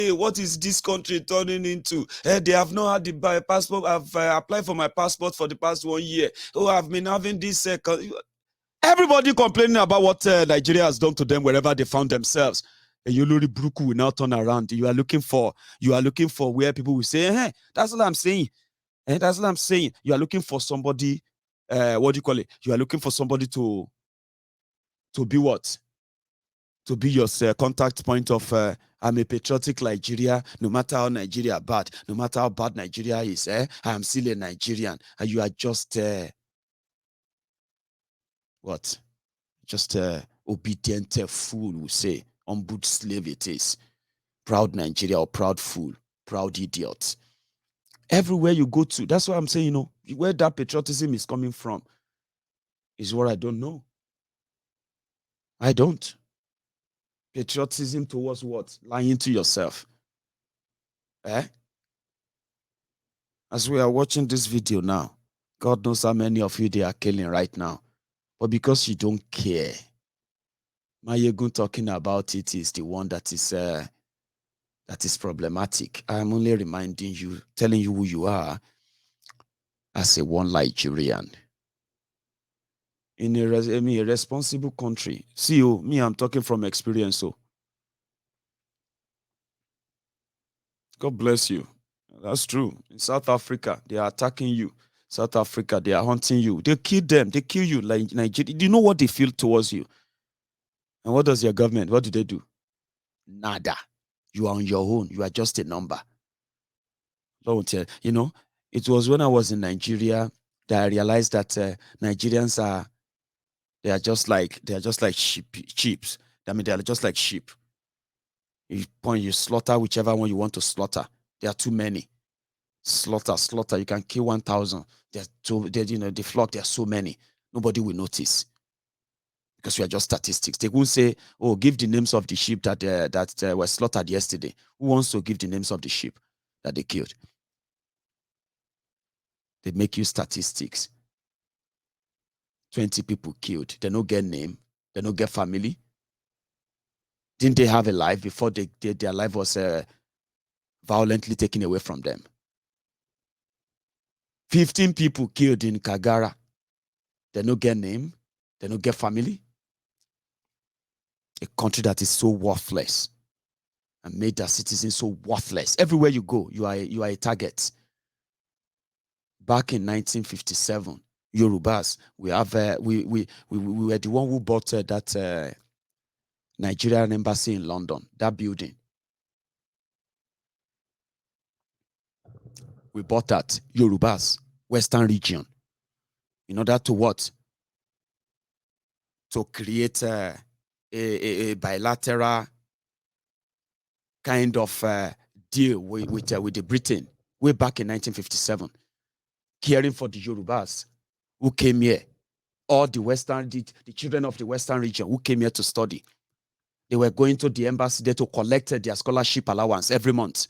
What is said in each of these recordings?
Hey, what is this country turning into? They have not had the passport. I've applied for my passport for the past 1 year. Oh, I've been having this. Everybody complaining about what Nigeria has done to them wherever they found themselves. Yolori Bruku will now turn around. You are looking for where people will say, hey, that's what I'm saying. That's what I'm saying. You are looking for somebody, what do you call it? You are looking for somebody to be what? To be your contact point of I'm a patriotic Nigeria, no matter how Nigeria bad, no matter how bad Nigeria is, I am still a Nigerian. And you are just what? Just obedient fool, we say. Humbled slave it is. Proud Nigeria or proud fool, proud idiot. Everywhere you go to, that's what I'm saying, where that patriotism is coming from is what I don't know. I don't. Patriotism towards what? Lying to yourself. As we are watching this video now, God knows how many of you they are killing right now. But because you don't care, Mayegun talking about it is the one that is problematic. I'm only reminding you, telling you who you are as a one Nigerian. In a responsible country. See, me, I'm talking from experience. God bless you. That's true. In South Africa, they are attacking you. South Africa, they are hunting you. They kill them. They kill you like Nigeria. Do you know what they feel towards you? And what does your government, what do they do? Nada. You are on your own. You are just a number. It was when I was in Nigeria that I realized that Nigerians are just like sheep. I mean, they are just like sheep. You slaughter whichever one you want to slaughter. There are too many. Slaughter. You can kill 1,000. The flock, there are so many. Nobody will notice. Because we are just statistics. They won't say, oh, give the names of the sheep that were slaughtered yesterday. Who wants to give the names of the sheep that they killed? They make you statistics. 20 people killed. They don't get name. They don't get family. Didn't they have a life before their life was violently taken away from them? 15 people killed in Kagara. They don't get name. They don't get family. A country that is so worthless and made their citizens so worthless. Everywhere you go, you are a target. Back in 1957, Yorubas, we were the one who bought that Nigerian embassy in London, that building. We bought that, Yorubas, Western region, in order to what? To create a bilateral kind of deal with the Britain way back in 1957, caring for the Yorubas who came here, all the children of the Western region who came here to study. They were going to the embassy there to collect their scholarship allowance every month.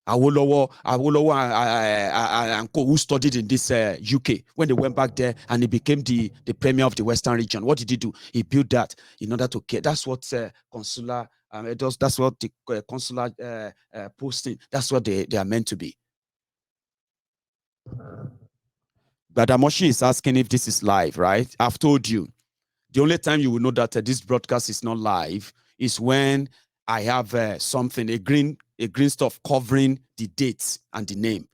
Awolowo and co, who studied in this UK, when they went back there and he became the premier of the Western region, what did he do? He built that in order to care. That's what consular, that's what the consular posting, that's what they are meant to be. Badamoshi is asking if this is live, right? I've told you. The only time you will know that this broadcast is not live is when I have something, a green stuff covering the dates and the name.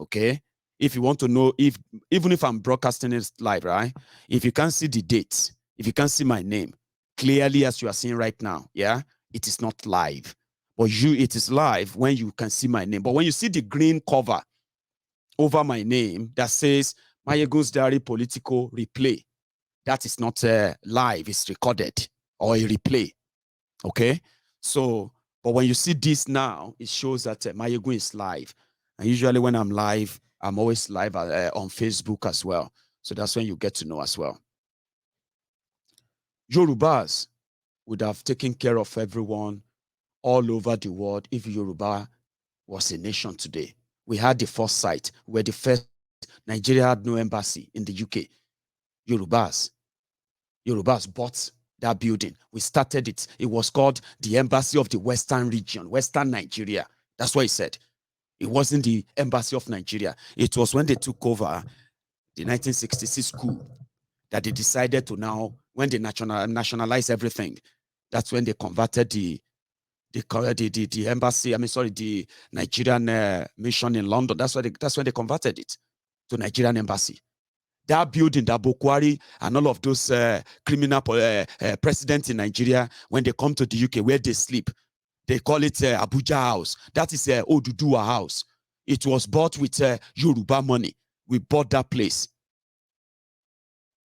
Okay. If you want to know, even if I'm broadcasting it live, right? If you can't see the dates, if you can't see my name clearly as you are seeing right now, yeah, it is not live. But it is live when you can see my name. But when you see the green cover over my name that says Mayegun's Diary Political Replay, that is not live, it's recorded or a replay. Okay. So, but when you see this now, it shows that Mayegun is live. And usually when I'm live, I'm always live on Facebook as well. So that's when you get to know as well. Yorubas would have taken care of everyone all over the world if Yoruba was a nation today. We had the first site. We were the first. Nigeria had no embassy in the UK. Yorubas bought that building. We started it. It was called the Embassy of the Western Region, Western Nigeria. That's what he said. It wasn't the Embassy of Nigeria. It was when they took over the 1966 coup that they decided to now, when they nationalized everything, that's when they converted the embassy, the Nigerian mission in London. That's when they converted it to Nigerian embassy. That building, that Buhari and all of those criminal presidents in Nigeria, when they come to the UK, where they sleep, they call it Abuja House. That is Oduduwa House. It was bought with Yoruba money. We bought that place.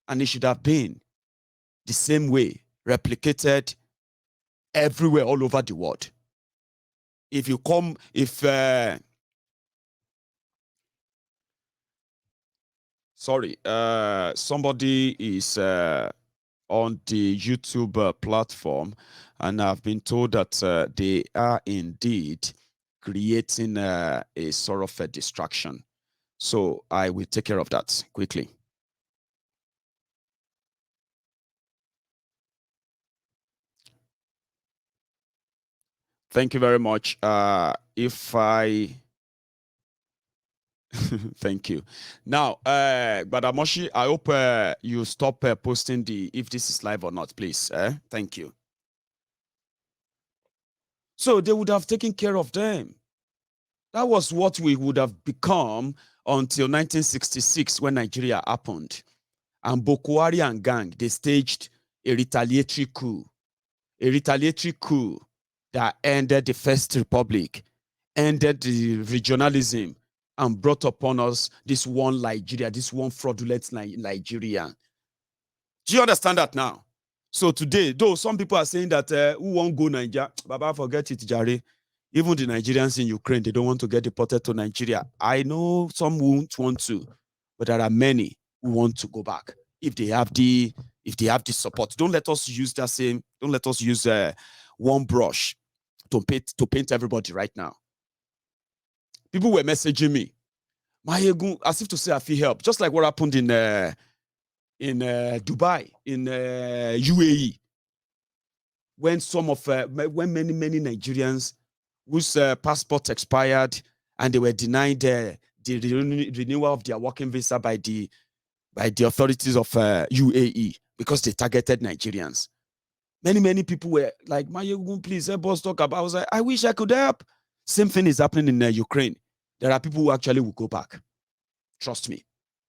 And it should have been the same way, replicated everywhere, all over the world. If you come, somebody is on the YouTube platform, and I've been told that they are indeed creating a sort of a distraction. So I will take care of that quickly. Thank you very much. If I thank you. Now, Badamoshi, I hope you stop posting if this is live or not, please. Thank you. So they would have taken care of them. That was what we would have become until 1966 when Nigeria happened. And Buhari and gang, they staged a retaliatory coup that ended the First Republic, ended the regionalism, and brought upon us this one Nigeria, this one fraudulent Nigeria. Do you understand that now? So today, though some people are saying that who won't go Nigeria, Baba, forget it, Jare. Even the Nigerians in Ukraine, they don't want to get deported to Nigeria. I know some won't want to, but there are many who want to go back if they have the support. Don't let us use that same. Don't let us use one brush to paint everybody right now. People were messaging me, as if to say I feel help, just like what happened in Dubai, in UAE, when many Nigerians whose passport expired and they were denied the renewal of their working visa by the authorities of UAE because they targeted Nigerians. Many people were like, Mayegun, please help us talk about. I was like, I wish I could help. Same thing is happening in Ukraine. There are people who actually will go back. Trust me.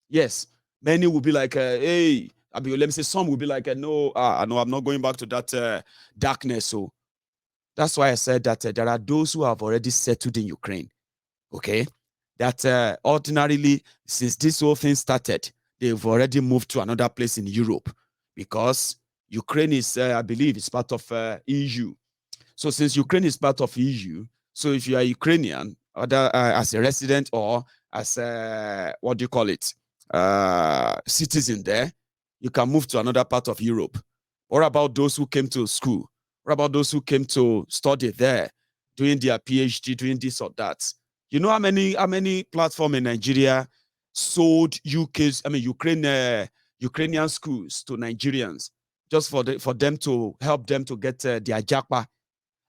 Yes, many will be like, hey, let me say some will be like, no, I'm not going back to that darkness. So that's why I said that there are those who have already settled in Ukraine. Okay, that ordinarily, since this whole thing started, they've already moved to another place in Europe because Ukraine is, I believe, is part of EU. So since Ukraine is part of EU, so if you are Ukrainian, either as a resident or as a, what do you call it, citizen there, you can move to another part of Europe. What about those who came to school? What about those who came to study there, doing their PhD, doing this or that? You know how many platforms in Nigeria sold Ukrainian schools to Nigerians just for them to help them to get their japa,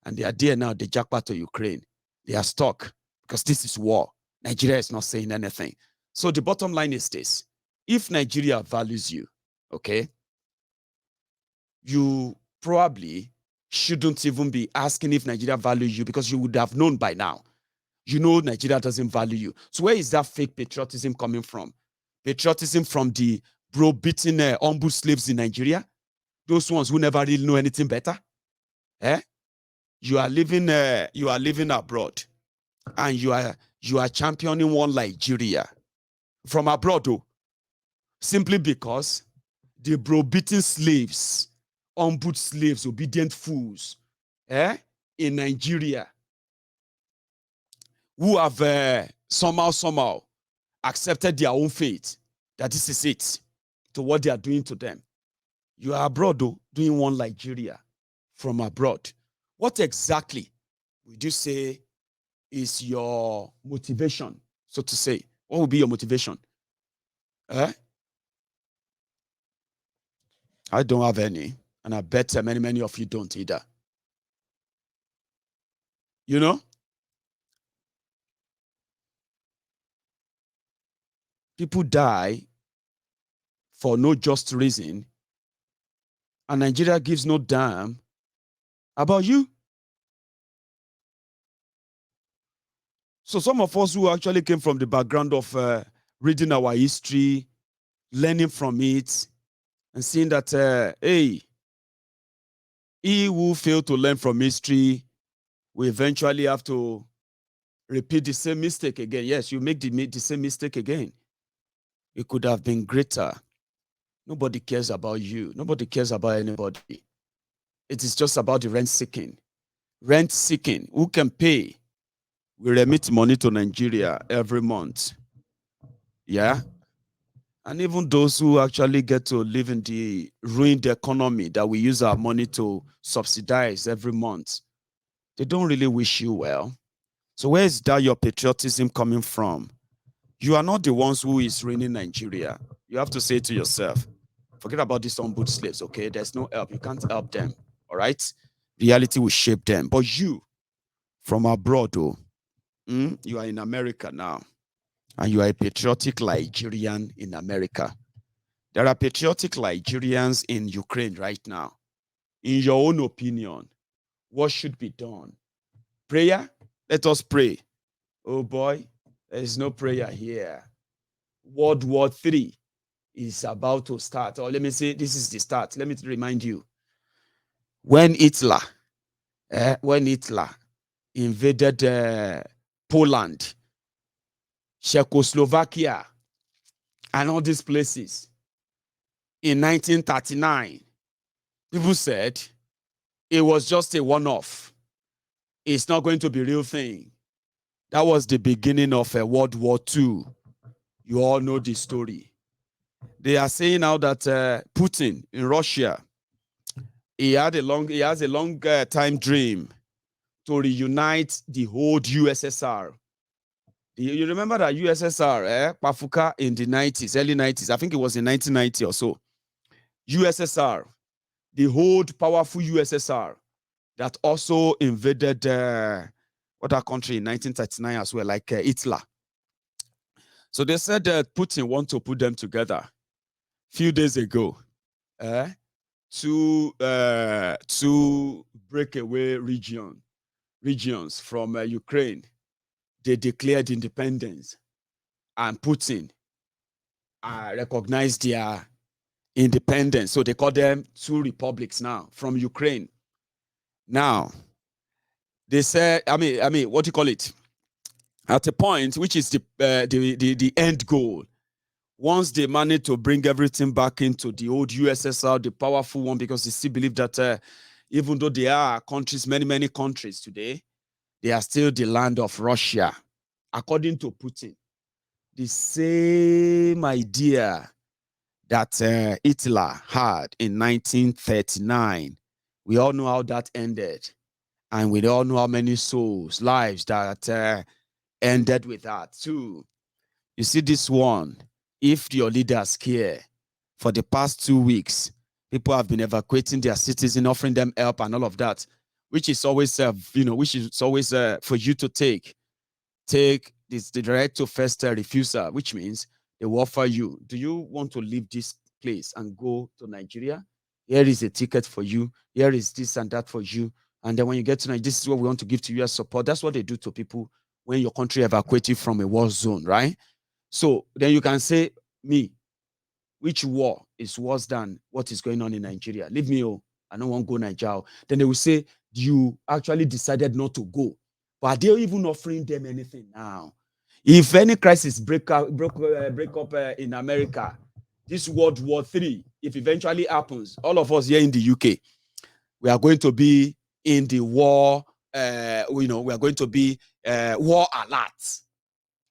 and they are there now, the japa to Ukraine. They are stuck because this is war. Nigeria is not saying anything. So the bottom line is this: if Nigeria values you, okay, you probably shouldn't even be asking if Nigeria values you, because you would have known by now. You know Nigeria doesn't value you. So where is that fake patriotism coming from? Patriotism from the bro-beating humble slaves in Nigeria? Those ones who never really know anything better? You are living abroad, and you are championing one Nigeria from abroad, though, simply because the bro-beating slaves, humble slaves, obedient fools, in Nigeria, who have somehow accepted their own fate, that this is it, to what they are doing to them. You are abroad, though, doing one Nigeria from abroad. What exactly would you say is your motivation, so to say? What would be your motivation? I don't have any. And I bet many of you don't either. You know? People die for no just reason, and Nigeria gives no damn about you. So some of us who actually came from the background of reading our history, learning from it, and seeing that, hey, he who failed to learn from history will eventually have to repeat the same mistake again. Yes, you make the same mistake again. It could have been greater. Nobody cares about you. Nobody cares about anybody. It is just about the rent seeking. Rent seeking. Who can pay? We remit money to Nigeria every month. Yeah. And even those who actually get to live in the ruined economy that we use our money to subsidize every month, they don't really wish you well. So where is that your patriotism coming from? You are not the ones who is ruining Nigeria. You have to say to yourself, forget about these unboot slaves, okay? There's no help. You can't help them, all right? Reality will shape them. But you, from abroad, though, you are in America now, and you are a patriotic Nigerian in America. There are patriotic Nigerians in Ukraine right now. In your own opinion, what should be done? Prayer? Let us pray. Oh boy, there is no prayer here. World War III is about to start. Or let me say, this is the start. Let me remind you. When Hitler invaded Poland, Czechoslovakia, and all these places in 1939, people said it was just a one-off. It's not going to be a real thing. That was the beginning of World War II. You all know the story. They are saying now that Putin in Russia, he has a long time dream to reunite the whole USSR. You remember that USSR, Pafuka in the 90s, early 90s, I think it was in 1990 or so. USSR, the whole powerful USSR that also invaded other country in 1939 as well, like Hitler. So they said that Putin want to put them together a few days ago to breakaway regions from Ukraine. They declared independence, and Putin recognized their independence. So they call them two republics now from Ukraine. Now, they said, I mean, what do you call it? At a point, which is the end goal, once they manage to bring everything back into the old USSR, the powerful one, because they still believe that even though there are countries, many countries today, they are still the land of Russia, according to Putin. The same idea that Hitler had in 1939. We all know how that ended. And we all know how many souls, lives that ended with that too. You see this one, if your leaders care, for the past 2 weeks, people have been evacuating their citizens, offering them help and all of that, which is always, for you to take this the direct to first refusal, which means they will offer you, do you want to leave this place and go to Nigeria? Here is a ticket for you. Here is this and that for you. And then when you get to Nigeria, this is what we want to give to you as support. That's what they do to people when your country evacuates you from a war zone, right? So then you can say, me, which war is worse than what is going on in Nigeria? Leave me, oh, I don't want to go Nigeria. Then they will say, you actually decided not to go. But are they even offering them anything now? If any crisis break up in America, this World War III, if eventually happens, all of us here in the UK, we are going to be in the war, we are going to be war alert.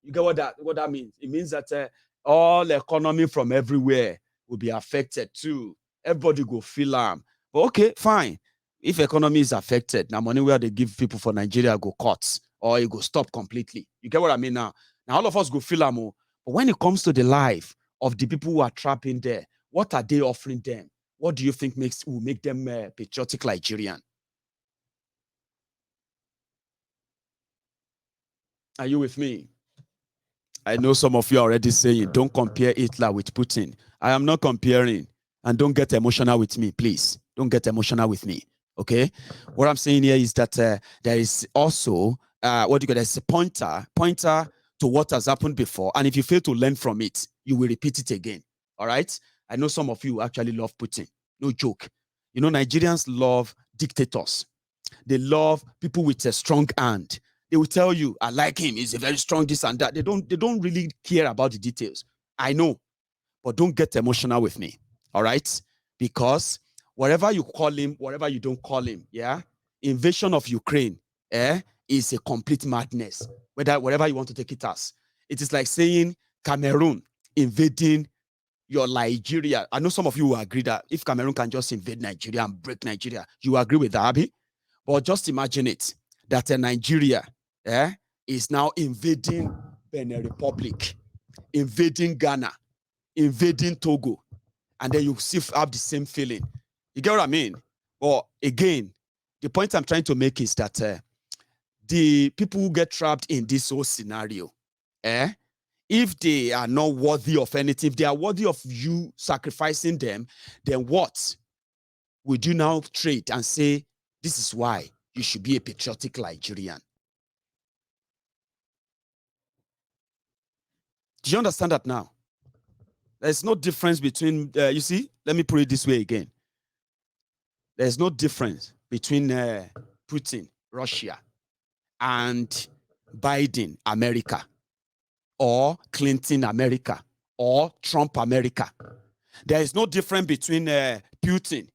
You get what that means? It means that all economy from everywhere will be affected too. Everybody go feel them. But okay, fine. If economy is affected, now money where they give people for Nigeria go cut or it go stop completely. You get what I mean now? Now all of us go feel them. But when it comes to the life of the people who are trapped in there, what are they offering them? What do you think will make them patriotic Nigerian? Are you with me? I know some of you are already saying, don't compare Hitler with Putin. I am not comparing. And don't get emotional with me, please. Don't get emotional with me. Okay? What I'm saying here is that there is also, what do you call, there's a pointer to what has happened before. And if you fail to learn from it, you will repeat it again. All right? I know some of you actually love Putin. No joke. You know, Nigerians love dictators. They love people with a strong hand. They will tell you, I like him, he's a very strong this and that. They don't really care about the details. I know, but don't get emotional with me. All right? Because whatever you call him, whatever you don't call him, yeah, invasion of Ukraine is a complete madness. Whatever you want to take it as. It is like saying Cameroon invading your Nigeria. I know some of you will agree that if Cameroon can just invade Nigeria and break Nigeria, you agree with that, Abi? But just imagine it, that Nigeria is now invading Benin Republic, invading Ghana, invading Togo, and then you still have the same feeling. You get what I mean? But again, the point I'm trying to make is that the people who get trapped in this whole scenario, if they are not worthy of anything, if they are worthy of you sacrificing them, then what would you now trade and say, this is why you should be a patriotic Nigerian? Do you understand that now? There's no difference between, you see, let me put it this way again. There's no difference between Putin, Russia, and Biden, America, or Clinton, America, or Trump, America. There is no difference between Putin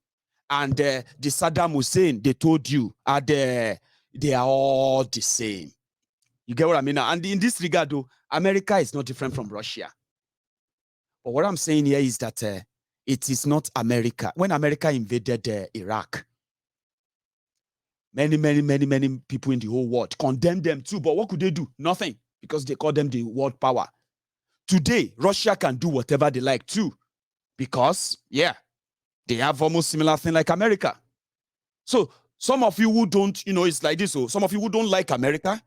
and the Saddam Hussein they told you they are all the same. You get what I mean? And in this regard, though, America is not different from Russia. But what I'm saying here is that it is not America. When America invaded Iraq, many people in the whole world condemned them too. But what could they do? Nothing, because they call them the world power. Today, Russia can do whatever they like too, because, yeah, they have almost similar thing like America. So some of you who don't, it's like this. So some of you who don't like America,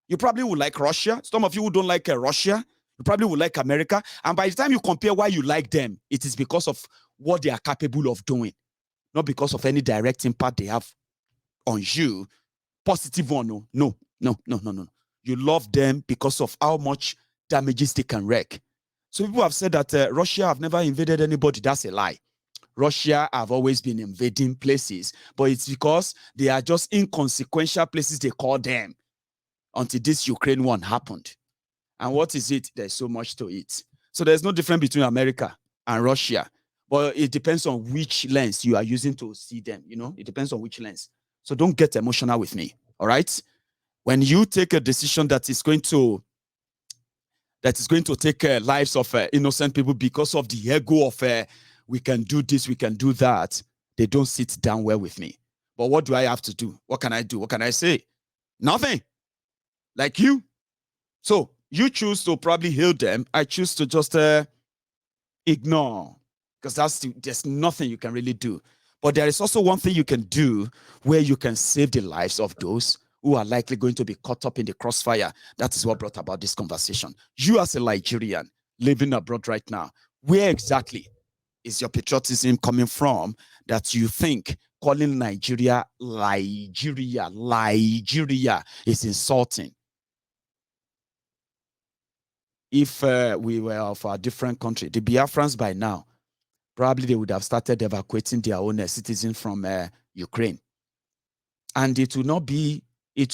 you probably would like Russia. Some of you who don't like Russia, you probably would like America. And by the time you compare why you like them, it is because of what they are capable of doing, not because of any direct impact they have on you. Positive one, no. You love them because of how much damages they can wreak. So people have said that Russia have never invaded anybody. That's a lie. Russia have always been invading places, but it's because they are just inconsequential places they call them until this Ukraine one happened. And what is it? There's so much to it. So there's no difference between America and Russia, but it depends on which lens you are using to see them. It depends on which lens. So don't get emotional with me. All right. When you take a decision that is going to take lives of innocent people because of the ego of we can do this, we can do that, they don't sit down well with me. But what do I have to do? What can I do? What can I say? Nothing. Like you. So you choose to probably heal them. I choose to just ignore, because there's nothing you can really do. But there is also one thing you can do where you can save the lives of those who are likely going to be caught up in the crossfire. That is what brought about this conversation. You as a Nigerian living abroad right now, where exactly is your patriotism coming from that you think calling Nigeria is insulting? If we were of a different country, the Biafrans by now, probably they would have started evacuating their own citizens from Ukraine. And it will not be a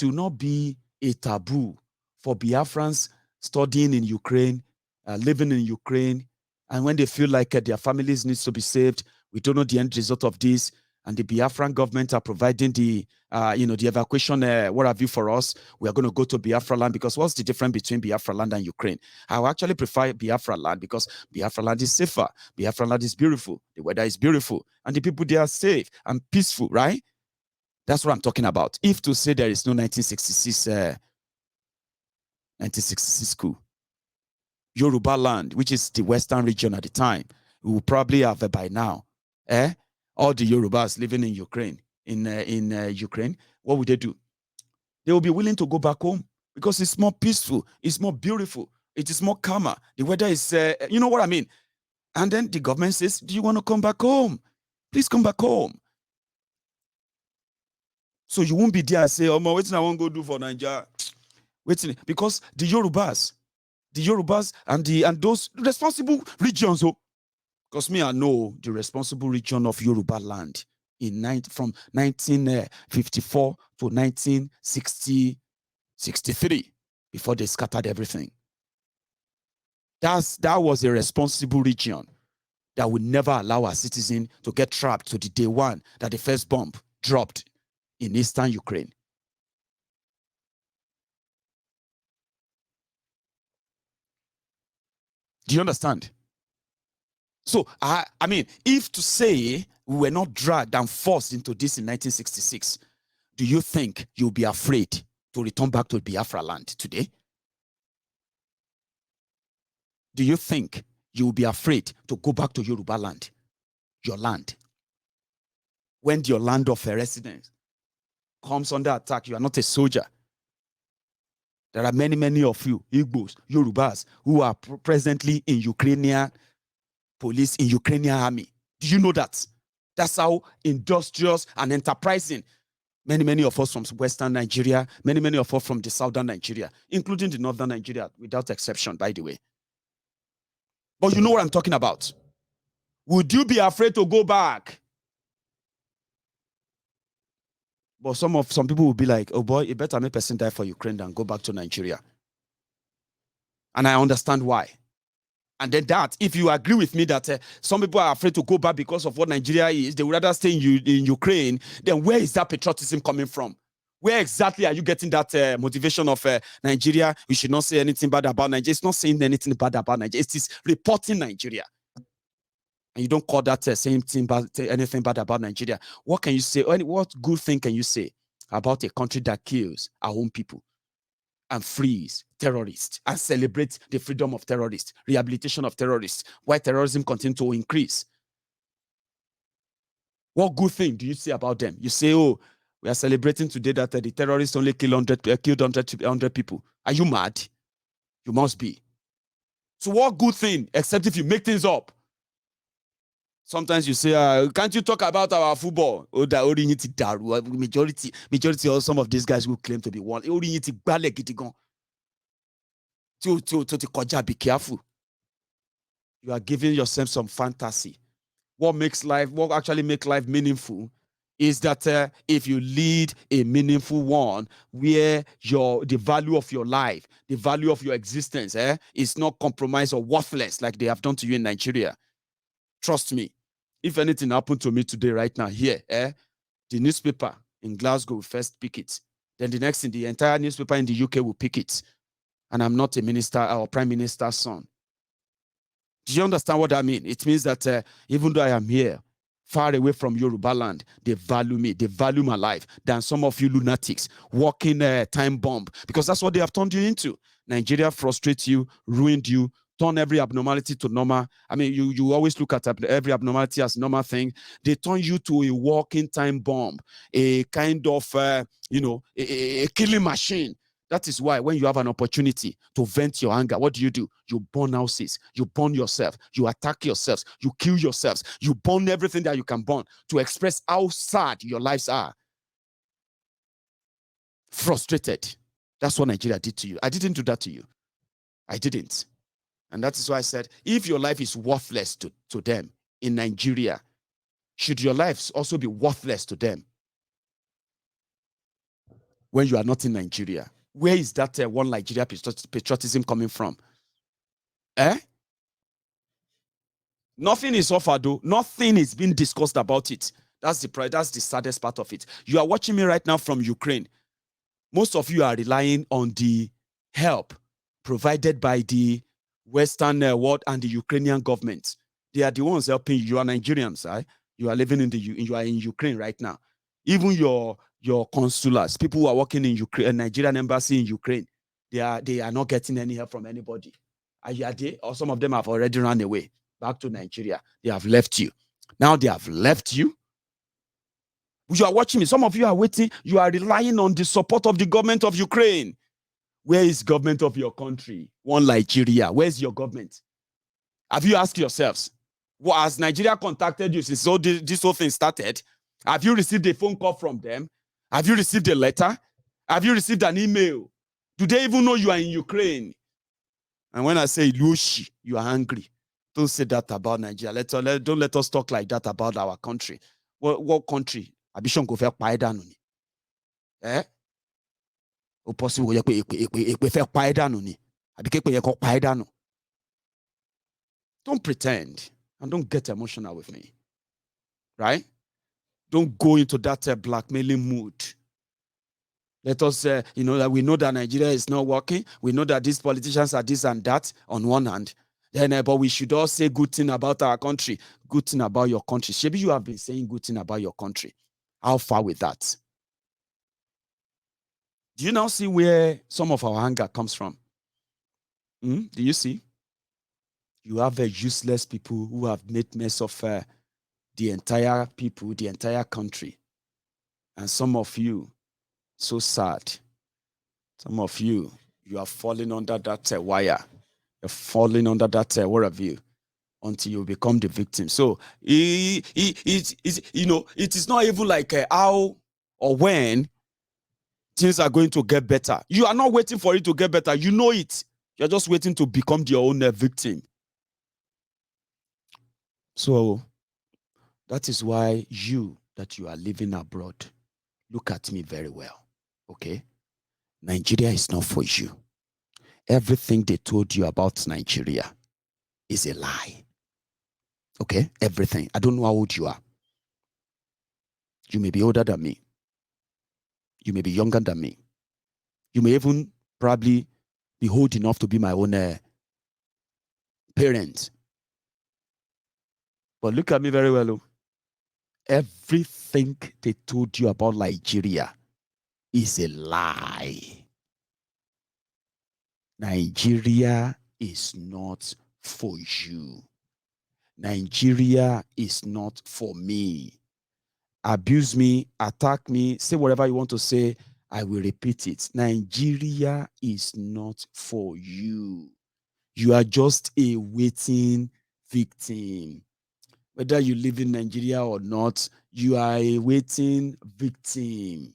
taboo for Biafrans studying in Ukraine, living in Ukraine, and when they feel like their families needs to be saved, we don't know the end result of this, and the Biafran government are providing the the evacuation, what have you, for us. We are going to go to Biafra land, because what's the difference between Biafra land and Ukraine? I will actually prefer Biafra land, because Biafra land is safer. Biafra land is beautiful. The weather is beautiful, and the people there are safe and peaceful, right? That's what I'm talking about. If to say there is no 1966 coup, Yoruba land, which is the western region at the time, we will probably have by now, all the Yorubas living in Ukraine, Ukraine, what would they do? They will be willing to go back home because it's more peaceful, it's more beautiful, it is more calmer. The weather is, you know what I mean? And then the government says, do you want to come back home? Please come back home. So you won't be there and say, oh, my, waiting I won't go do for Nigeria. Waiting, because the Yorubas and those responsible regions, oh, because me, I know the responsible region of Yoruba land from 1954 to 1963, before they scattered everything. That was a responsible region that would never allow a citizen to get trapped to the day one that the first bomb dropped in eastern Ukraine. Do you understand? So, I mean, if to say we were not dragged and forced into this in 1966, do you think you'll be afraid to return back to Biafra land today? Do you think you'll be afraid to go back to Yoruba land, your land? When your land of residence comes under attack, you are not a soldier. There are many, many of you, Igbos, Yorubas, who are presently in Ukrainian police, in Ukrainian army. Do you know that? That's how industrious and enterprising many of us from Western Nigeria, many of us from the Southern Nigeria, including the Northern Nigeria, without exception, by the way. But you know what I'm talking about. Would you be afraid to go back? But some people will be like, oh boy, it better make a person die for Ukraine than go back to Nigeria. And I understand why. And then that, if you agree with me that some people are afraid to go back because of what Nigeria is, they would rather stay in Ukraine, then where is that patriotism coming from? Where exactly are you getting that motivation of Nigeria? We should not say anything bad about Nigeria. It's not saying anything bad about Nigeria. It is reporting Nigeria. And you don't call that same thing bad, anything bad about Nigeria. What can you say? What good thing can you say about a country that kills our own people and frees terrorists and celebrates the freedom of terrorists, rehabilitation of terrorists, why terrorism continues to increase? What good thing do you say about them? You say, oh, we are celebrating today that the terrorists only killed 100 people. Are you mad? You must be. So what good thing, except if you make things up? Sometimes you say, can't you talk about our football? Oh, that majority of some of these guys who claim to be one. Be careful. You are giving yourself some fantasy. What actually makes life meaningful is that if you lead a meaningful one where the value of your life, the value of your existence is not compromised or worthless like they have done to you in Nigeria. Trust me, if anything happened to me today, right now, here, the newspaper in Glasgow will first pick it. Then the next thing, the entire newspaper in the UK will pick it. And I'm not a minister or prime minister's son. Do you understand what I mean? It means that even though I am here, far away from Yoruba land, they value me, they value my life than some of you lunatics walking time bomb, because that's what they have turned you into. Nigeria frustrates you, ruined you, turn every abnormality to normal. I mean, you always look at every abnormality as normal thing. They turn you to a walking time bomb, a kind of, a killing machine. That is why when you have an opportunity to vent your anger, what do? You burn houses, you burn yourself, you attack yourselves, you kill yourselves, you burn everything that you can burn to express how sad your lives are. Frustrated. That's what Nigeria did to you. I didn't do that to you. I didn't. And that is why I said, if your life is worthless to them in Nigeria, should your lives also be worthless to them when you are not in Nigeria? Where is that one Nigeria patriotism coming from? Nothing is offered, though. Nothing is being discussed about it. That's the saddest part of it. You are watching me right now from Ukraine. Most of you are relying on the help provided by the Western world and the Ukrainian government. They are the ones helping you. You are Nigerians, right? You are living you are in Ukraine right now. Even your consulars, people who are working in Ukraine, Nigerian embassy in Ukraine, they are not getting any help from anybody. Are they? Or some of them have already run away back to Nigeria. They have left you. Now they have left you. You are watching me. Some of you are waiting. You are relying on the support of the government of Ukraine. Where is government of your country? One Nigeria. Where's your government? Have you asked yourselves? Well, has Nigeria contacted you since this whole thing started? Have you received a phone call from them? Have you received a letter? Have you received an email? Do they even know you are in Ukraine? And when I say Lushi, you are angry. Don't say that about Nigeria. Don't let us talk like that about our country. What country? Abishon go fẹ́ pa ẹ́ dànù ni. Ó possible yẹ pé èpè fẹ́ pa ẹ́ dànù ni. Àbí képe yẹ kó pa ẹ́ dànù. Don't pretend and don't get emotional with me. Right? Don't go into that blackmailing mood. Let us, that we know that Nigeria is not working. We know that these politicians are this and that on one hand. Then, but we should all say good thing about our country. Good thing about your country. Maybe you have been saying good thing about your country. How far with that? Do you now see where some of our anger comes from? Do you see? You have useless people who have made mess of the entire people, the entire country. And some of you, so sad. Some of you are falling under that wire. You're falling under that whatever you until you become the victim. So it is not even like how or when things are going to get better. You are not waiting for it to get better. You know it. You're just waiting to become your own victim. So that is why that you are living abroad, look at me very well. Okay? Nigeria is not for you. Everything they told you about Nigeria is a lie. Okay? Everything. I don't know how old you are. You may be older than me. You may be younger than me. You may even probably be old enough to be my own parent. But look at me very well. Everything they told you about Nigeria is a lie. Nigeria is not for you. Nigeria is not for me. Abuse me, attack me, say whatever you want to say, I will repeat it. Nigeria is not for you. You are just a waiting victim. Whether you live in Nigeria or not, you are a waiting victim.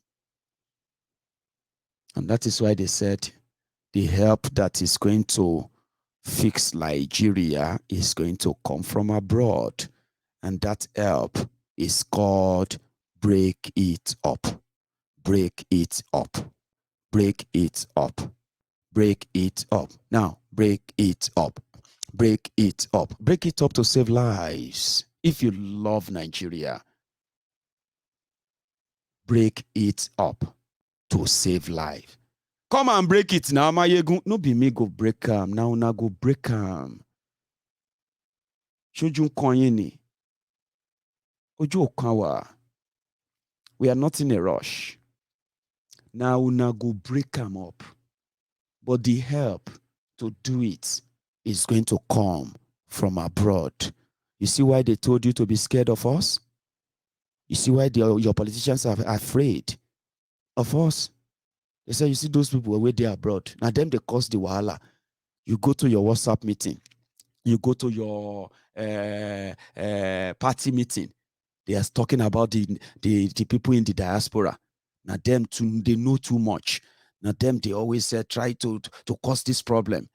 And that is why they said the help that is going to fix Nigeria is going to come from abroad. And that help is called break it up. Break it up. Break it up. Break it up. Now, break it up. Break it up. Break it up to save lives. If you love Nigeria, break it up to save life. Come and break it now, Mayegun. No be me go break am. Now una go break am. Shojun koyeni. Ojo okawa. We are not in a rush. Now una go break am up. But the help to do it is going to come from abroad. You see why they told you to be scared of us? You see why your politicians are afraid of us? They say, you see those people where they are abroad. Now them, they cause the wahala. You go to your WhatsApp meeting. You go to your party meeting. They are talking about the people in the diaspora. Now them, they know too much. Now them, they always try to cause this problem.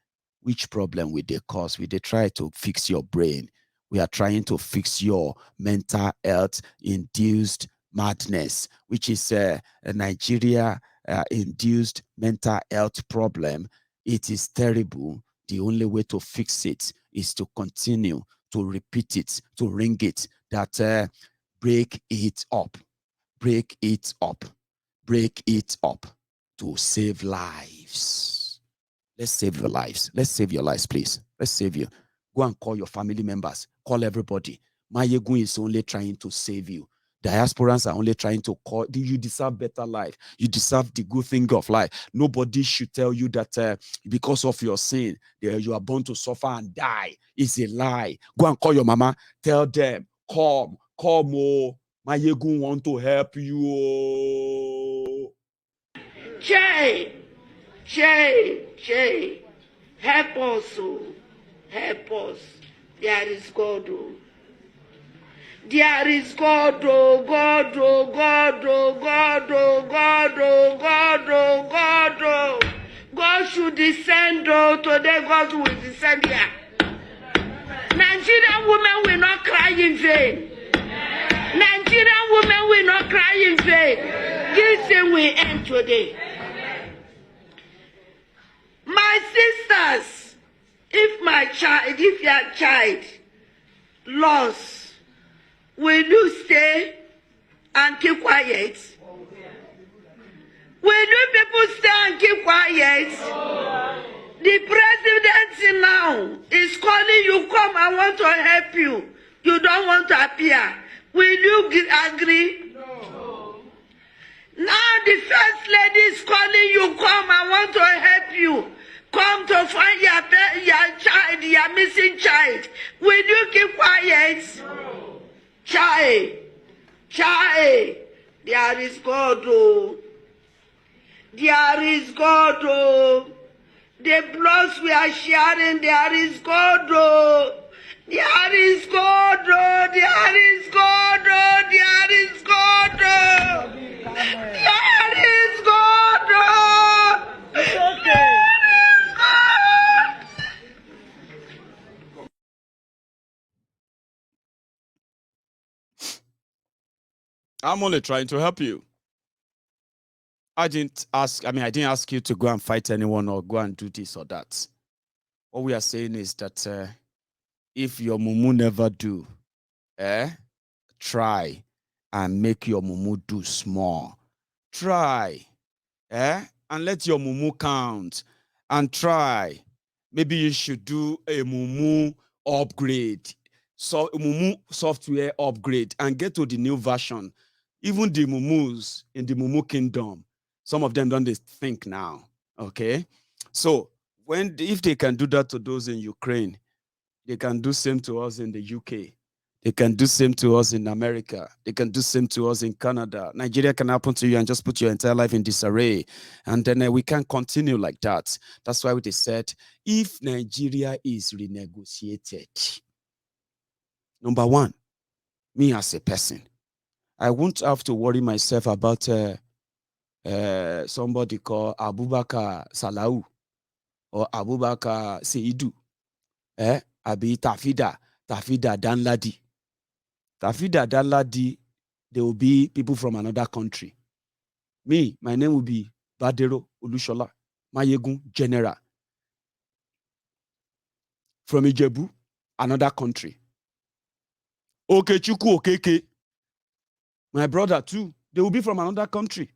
Which problem will they cause? Will they try to fix your brain? We are trying to fix your mental health induced madness, which is a Nigeria induced mental health problem. It is terrible. The only way to fix it is to continue to repeat it, to ring it, that break it up, break it up, break it up to save lives. Let's save your lives. Let's save your lives, please. Let's save you. Go and call your family members. Call everybody. Mayegun is only trying to save you. Diasporans are only trying to call. You deserve better life. You deserve the good thing of life. Nobody should tell you that because of your sin, you are born to suffer and die. It's a lie. Go and call your mama. Tell them, come, oh. Mayegun want to help you. Che, help us, oh. Help us. There is God, oh. There is God, oh, God, oh, God, oh, God, oh, God, oh, God, oh, God, oh. God should descend, oh, today God will descend here. Nigerian women will not cry in vain. Nigerian women will not cry in vain. This thing will end today. My sisters, if your child lost, will you stay and keep quiet? Will you people stay and keep quiet? The president now is calling you, come, I want to help you. You don't want to appear. Will you agree? No. Now the first lady is calling you, come, I want to help you. Come to find your child, your missing child. Will you keep quiet? No. Child, there is God, oh. There is God, oh. The bloods we are sharing, there is God, oh. There is God, oh. There is God, oh. There is God, oh. There is God, oh. It's okay. There is God. I'm only trying to help you. I didn't ask you to go and fight anyone or go and do this or that. What we are saying is that if your mumu never do, try and make your mumu do small. Try, and let your mumu count and try. Maybe you should do a mumu upgrade, so mumu software upgrade and get to the new version. Even the mumus in the mumu kingdom, some of them don't think now, okay? So if they can do that to those in Ukraine, they can do same to us in the UK. They can do same to us in America. They can do same to us in Canada. Nigeria can happen to you and just put your entire life in disarray. And then we can't continue like that. That's why they said, if Nigeria is renegotiated, number one, me as a person, I won't have to worry myself about somebody called Abubakar Salau or Abubakar Seidu, Abi Tafida Danladi. Tafida Danladi, there will be people from another country. Me, my name will be Badero Olushola Mayegun General. From Ijebu, another country. Okechukwu Okeke, my brother too, they will be from another country.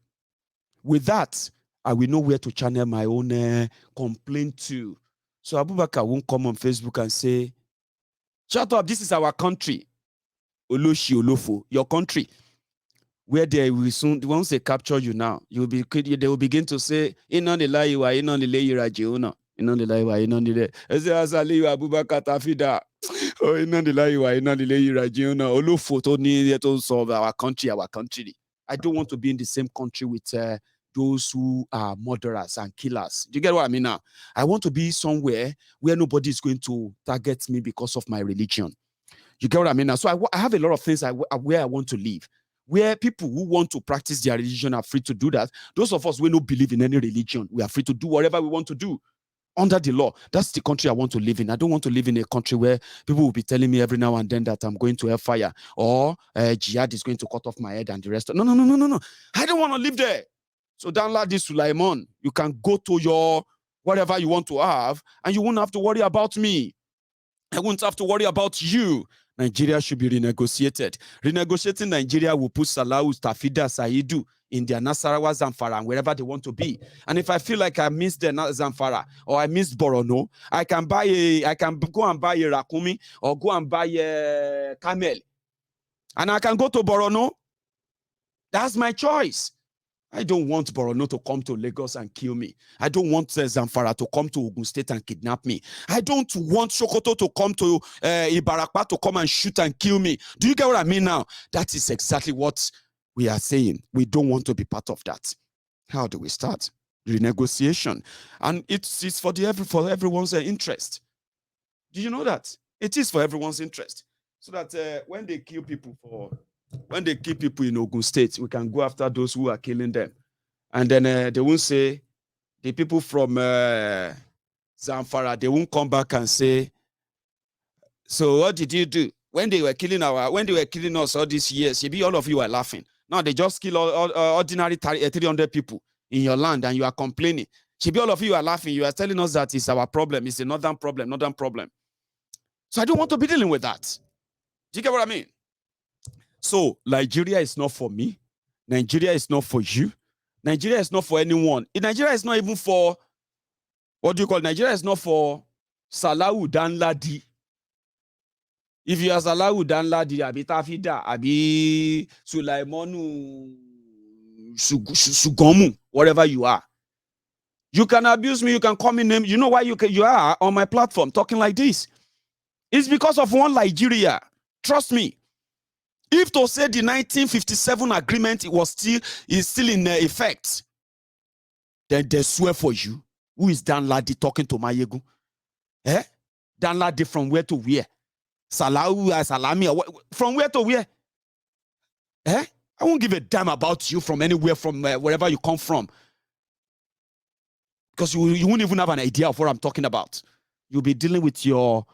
With that, I will know where to channel my own complaint to. So Abubakar won't come on Facebook and say, shut up, this is our country. Oloshi Olofo, your country. Where they will soon, once they capture you now, they will begin to say, Inon the lie, Inon the lay Rajiona, Inon the lie, Inon the lay. Azali Abubakar Tafida. Oh, Inon the lie, Inon the lay Rajiona. Olofo to need to solve our country. I don't want to be in the same country with those who are murderers and killers. Do you get what I mean now? I want to be somewhere where nobody is going to target me because of my religion. You get what I mean now? So I have a lot of things where I want to live, where people who want to practice their religion are free to do that. Those of us who don't believe in any religion, we are free to do whatever we want to do under the law. That's the country I want to live in. I don't want to live in a country where people will be telling me every now and then that I'm going to hellfire or jihad is going to cut off my head and the rest. No. I don't want to live there. So download this Sulaiman. You can go to your whatever you want to have and you won't have to worry about me. I won't have to worry about you. Nigeria should be renegotiated. Renegotiating Nigeria will put Salau, Tafida, Saidu in their Nasarawa, Zamfara, and wherever they want to be. And if I feel like I missed the Zamfara or I missed Borono, I can go and buy a Rakumi or go and buy a Camel. And I can go to Borono. That's my choice. I don't want Borno to come to Lagos and kill me. I don't want Zamfara to come to Ogun State and kidnap me. I don't want Sokoto to come to Ibarakpa to come and shoot and kill me. Do you get what I mean now? That is exactly what we are saying. We don't want to be part of that. How do we start? Renegotiation. And it's for everyone's interest. Do you know that? It is for everyone's interest. So that when they kill people in Ogun State, we can go after those who are killing them. And then they won't say, the people from Zamfara, they won't come back and say, so what did you do? When they were killing us all these years, maybe all of you are laughing. Now they just kill all ordinary 300 people in your land and you are complaining. Maybe all of you are laughing. You are telling us that it's our problem. It's a northern problem. So I don't want to be dealing with that. Do you get what I mean? So Nigeria is not for me. Nigeria is not for you. Nigeria is not for anyone. Nigeria is not even for, Nigeria is not for Salahu Danladi. If you are Salahu Danladi, Abi Tafida, Abi Sulaimonu Sugomu, whatever you are, you can abuse me, you can call me name. You know why you are on my platform talking like this? It's because of one Nigeria. Trust me. If to say the 1957 agreement is still in effect, then they swear for you. Who is Danladi talking to Mayegu? Danladi from where to where? Salami, from where to where? I won't give a damn about you from anywhere, from wherever you come from. Because you won't even have an idea of what I'm talking about. You'll be dealing with your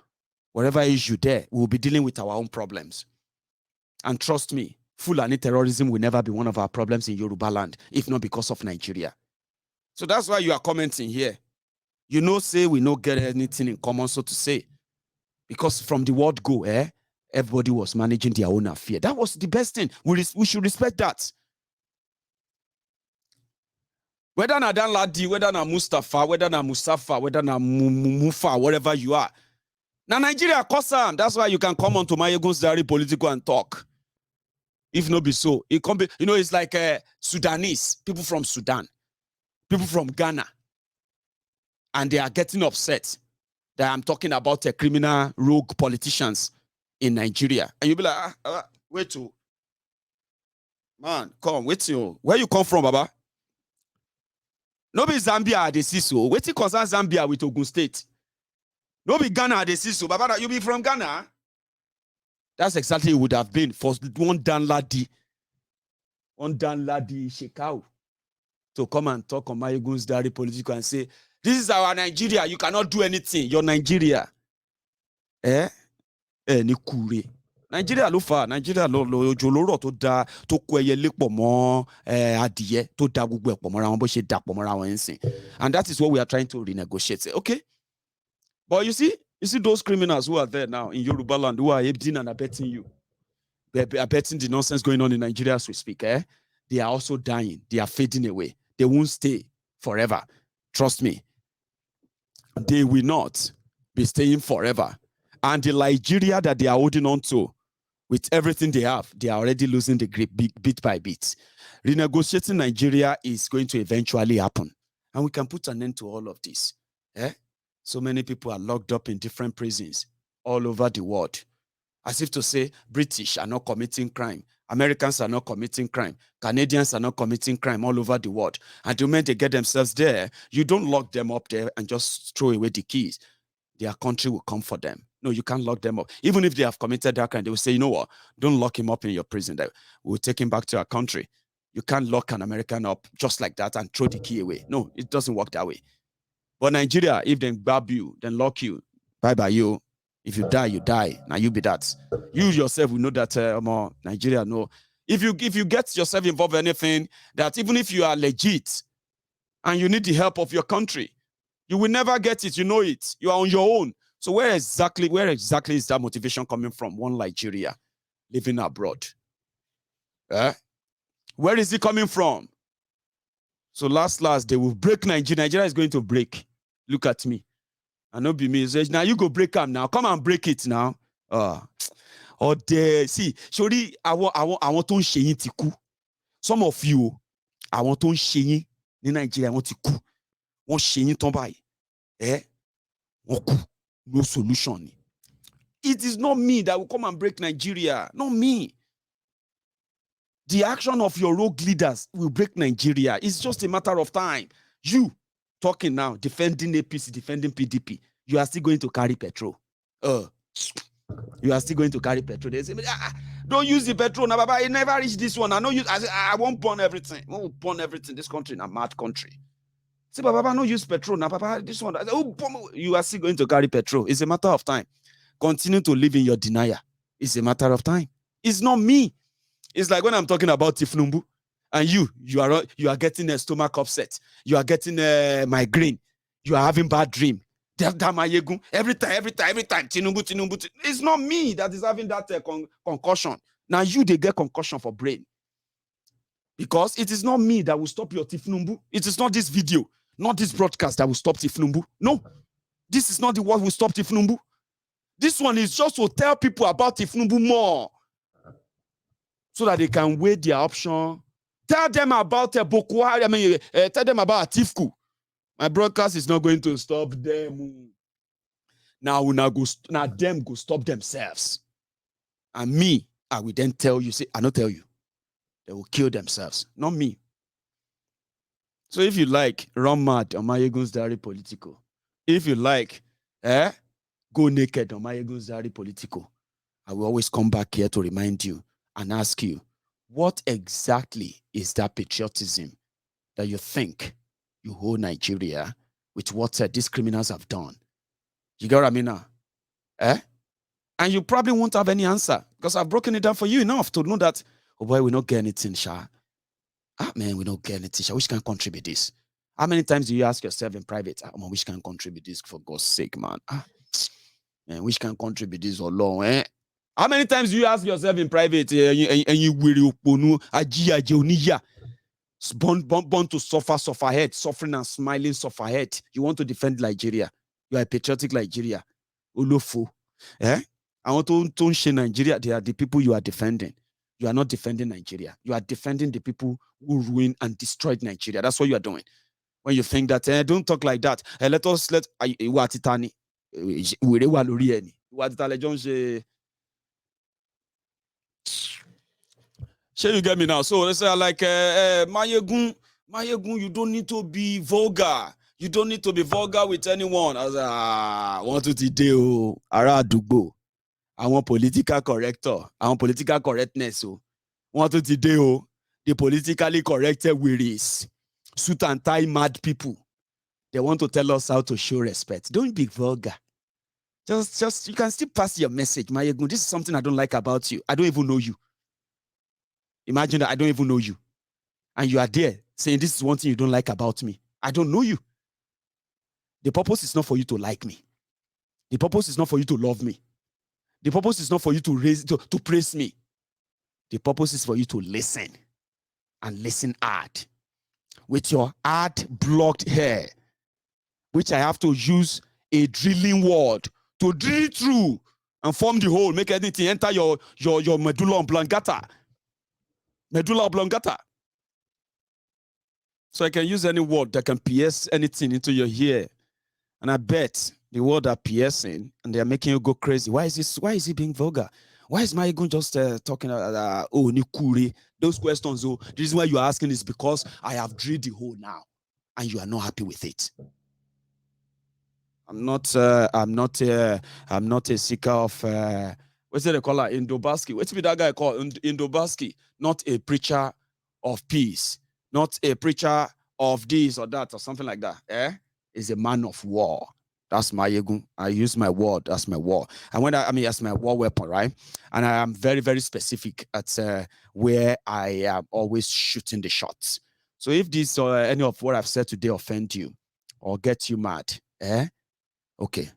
whatever issue there. We'll be dealing with our own problems. And trust me, Fulani terrorism will never be one of our problems in Yoruba land, if not because of Nigeria. So that's why you are commenting here. You know, say we don't get anything in common, so to say. Because from the word go, everybody was managing their own affair. That was the best thing. We should respect that. Whether na Dan Ladi, whether na Mustafa, whether na Mustafa, whether na Mufa, whatever you are. Now Nigeria, Kosam. That's why you can come on to my Egun's Diary Political and talk. If not be so, it can be, it's like Sudanese, people from Sudan, people from Ghana, and they are getting upset that I'm talking about criminal rogue politicians in Nigeria. And you'll be like, wait to, man, come, wait to, where you come from, Baba? No be Zambia, they see so. Wait till concern Zambia with Ogun State. No be Ghana, they see so. Baba, you be from Ghana? That's exactly what it would have been for one Dan Ladi Shekau to come and talk on my Egun's Diary Political and say, this is our Nigeria, you cannot do anything, you're Nigeria. Ni kure. Nigeria ló fà, Nigeria ló joloro tó da tó kó ẹyẹlé pọ̀ mọ́ adìyẹ tó da gbogbo ẹ̀ pọ̀ mọ́ra wọn bó ṣe dà pọ̀ mọ́ra wọn ńsìn. And that is what we are trying to renegotiate. Okay? But you see those criminals who are there now in Yoruba land who are aiding and abetting you. They're abetting the nonsense going on in Nigeria as we speak. They are also dying. They are fading away. They won't stay forever. Trust me. They will not be staying forever. And the Nigeria that they are holding on to, with everything they have, they are already losing the grip bit by bit. Renegotiating Nigeria is going to eventually happen. And we can put an end to all of this. So many people are locked up in different prisons all over the world. As if to say, British are not committing crime. Americans are not committing crime. Canadians are not committing crime all over the world. And the moment they get themselves there, you don't lock them up there and just throw away the keys. Their country will come for them. No, you can't lock them up. Even if they have committed that crime, they will say, you know what? Don't lock him up in your prison. We'll take him back to our country. You can't lock an American up just like that and throw the key away. No, it doesn't work that way. But Nigeria, if they grab you, then lock you, bye-bye you. If you die, you die. Now you be that. You yourself will know that Nigeria, no. If you get yourself involved in anything, that even if you are legit and you need the help of your country, you will never get it. You know it. You are on your own. So where exactly is that motivation coming from? One Nigeria living abroad. Where is it coming from? So last, they will break Nigeria. Nigeria is going to break. Look at me. And not be me. Now you go break them now. Come and break it now. Or see, surely I want to share it. Some of you, àwọn tó ń ṣe yín ní Nàìjíríà wọ́n ti kú, wọ́n ṣe yín tán báyìí, wọ́n kú, no solution ni. It is not me that will come and break Nigeria, not me. The action of your rogue leaders will break Nigeria. It's just a matter of time. You talking now, defending APC, defending PDP, you are still going to carry petrol. You are still going to carry petrol. They say, don't use the petrol now, Baba. It never reached this one. I know you. I won't burn everything. I won't burn everything. This country is a mad country. Say, Baba, no use petrol now, Baba. This one. You are still going to carry petrol. It's a matter of time. Continue to live in your denial. It's a matter of time. It's not me. It's like when I'm talking about Tifnumbu, and you are getting a stomach upset. You are getting a migraine. You are having bad dream. Every time, Tinubu. It's not me that is having that concussion. Now you, they get concussion for brain. Because it is not me that will stop your Tifnumbu. It is not this video, not this broadcast that will stop Tifnumbu. No, this is not the one will stop Tifnumbu. This one is just to tell people about Tifnumbu more, so that they can weigh their option. Tell them about Buhari. Tell them about Atifku. My broadcast is not going to stop them. Now them go stop themselves. And me, I will then tell you, say, I not tell you. They will kill themselves, not me. So if you like, run mad on Mayegun's Diary Political. If you like, go naked on Mayegun's Diary Political. I will always come back here to remind you and ask you, what exactly is that patriotism that you think you hold Nigeria with what these criminals have done? You get what I mean now? And you probably won't have any answer, because I've broken it down for you enough to know that, oh boy, we don't get anything, Sha. Man, we don't get anything, Sha. Which can contribute this? How many times do you ask yourself in private, man, which can contribute this, for God's sake, man? Man, which can contribute this or long, How many times do you ask yourself in private, and you will born to suffer head, suffering and smiling, suffer head. You want to defend Nigeria. You are a patriotic Nigeria. Olofo. I want to share Nigeria. They are the people you are defending. You are not defending Nigeria. You are defending the people who ruined and destroyed Nigeria. That's what you are doing. When you think that, don't talk like that. Let Watitani. Sure, you get me now. So let's say like Mayegun, you don't need to be vulgar. You don't need to be vulgar with anyone. I was like, want to today, Ara Dugbo. I want political corrector. I want political correctness. Want to today, the politically corrected wearies, suit and tie mad people. They want to tell us how to show respect. Don't be vulgar. Just you can still pass your message, Mayegun. This is something I don't like about you. I don't even know you. Imagine that I don't even know you. And you are there saying this is one thing you don't like about me. I don't know you. The purpose is not for you to like me. The purpose is not for you to love me. The purpose is not for you to praise me. The purpose is for you to listen, and listen hard. With your hard blocked hair, which I have to use a drilling word to drill through and form the hole, make anything enter your medulla oblongata. Medulla oblongata. So I can use any word that can pierce anything into your ear. And I bet the word are piercing and they are making you go crazy. Why is he being vulgar? Why is Mayegun just talking Nikuri? Those questions, the reason why you are asking is because I have drilled the hole now and you are not happy with it. I'm not a seeker of what's it they call it? Indobaski. What's that guy called? Indobaski. Not a preacher of peace. Not a preacher of this or that or something like that. Is a man of war. That's Mayegun. I use my word as my war. And when as my war weapon, right? And I am very, very specific at where I am always shooting the shots. So if this or any of what I've said today offend you or get you mad, okay.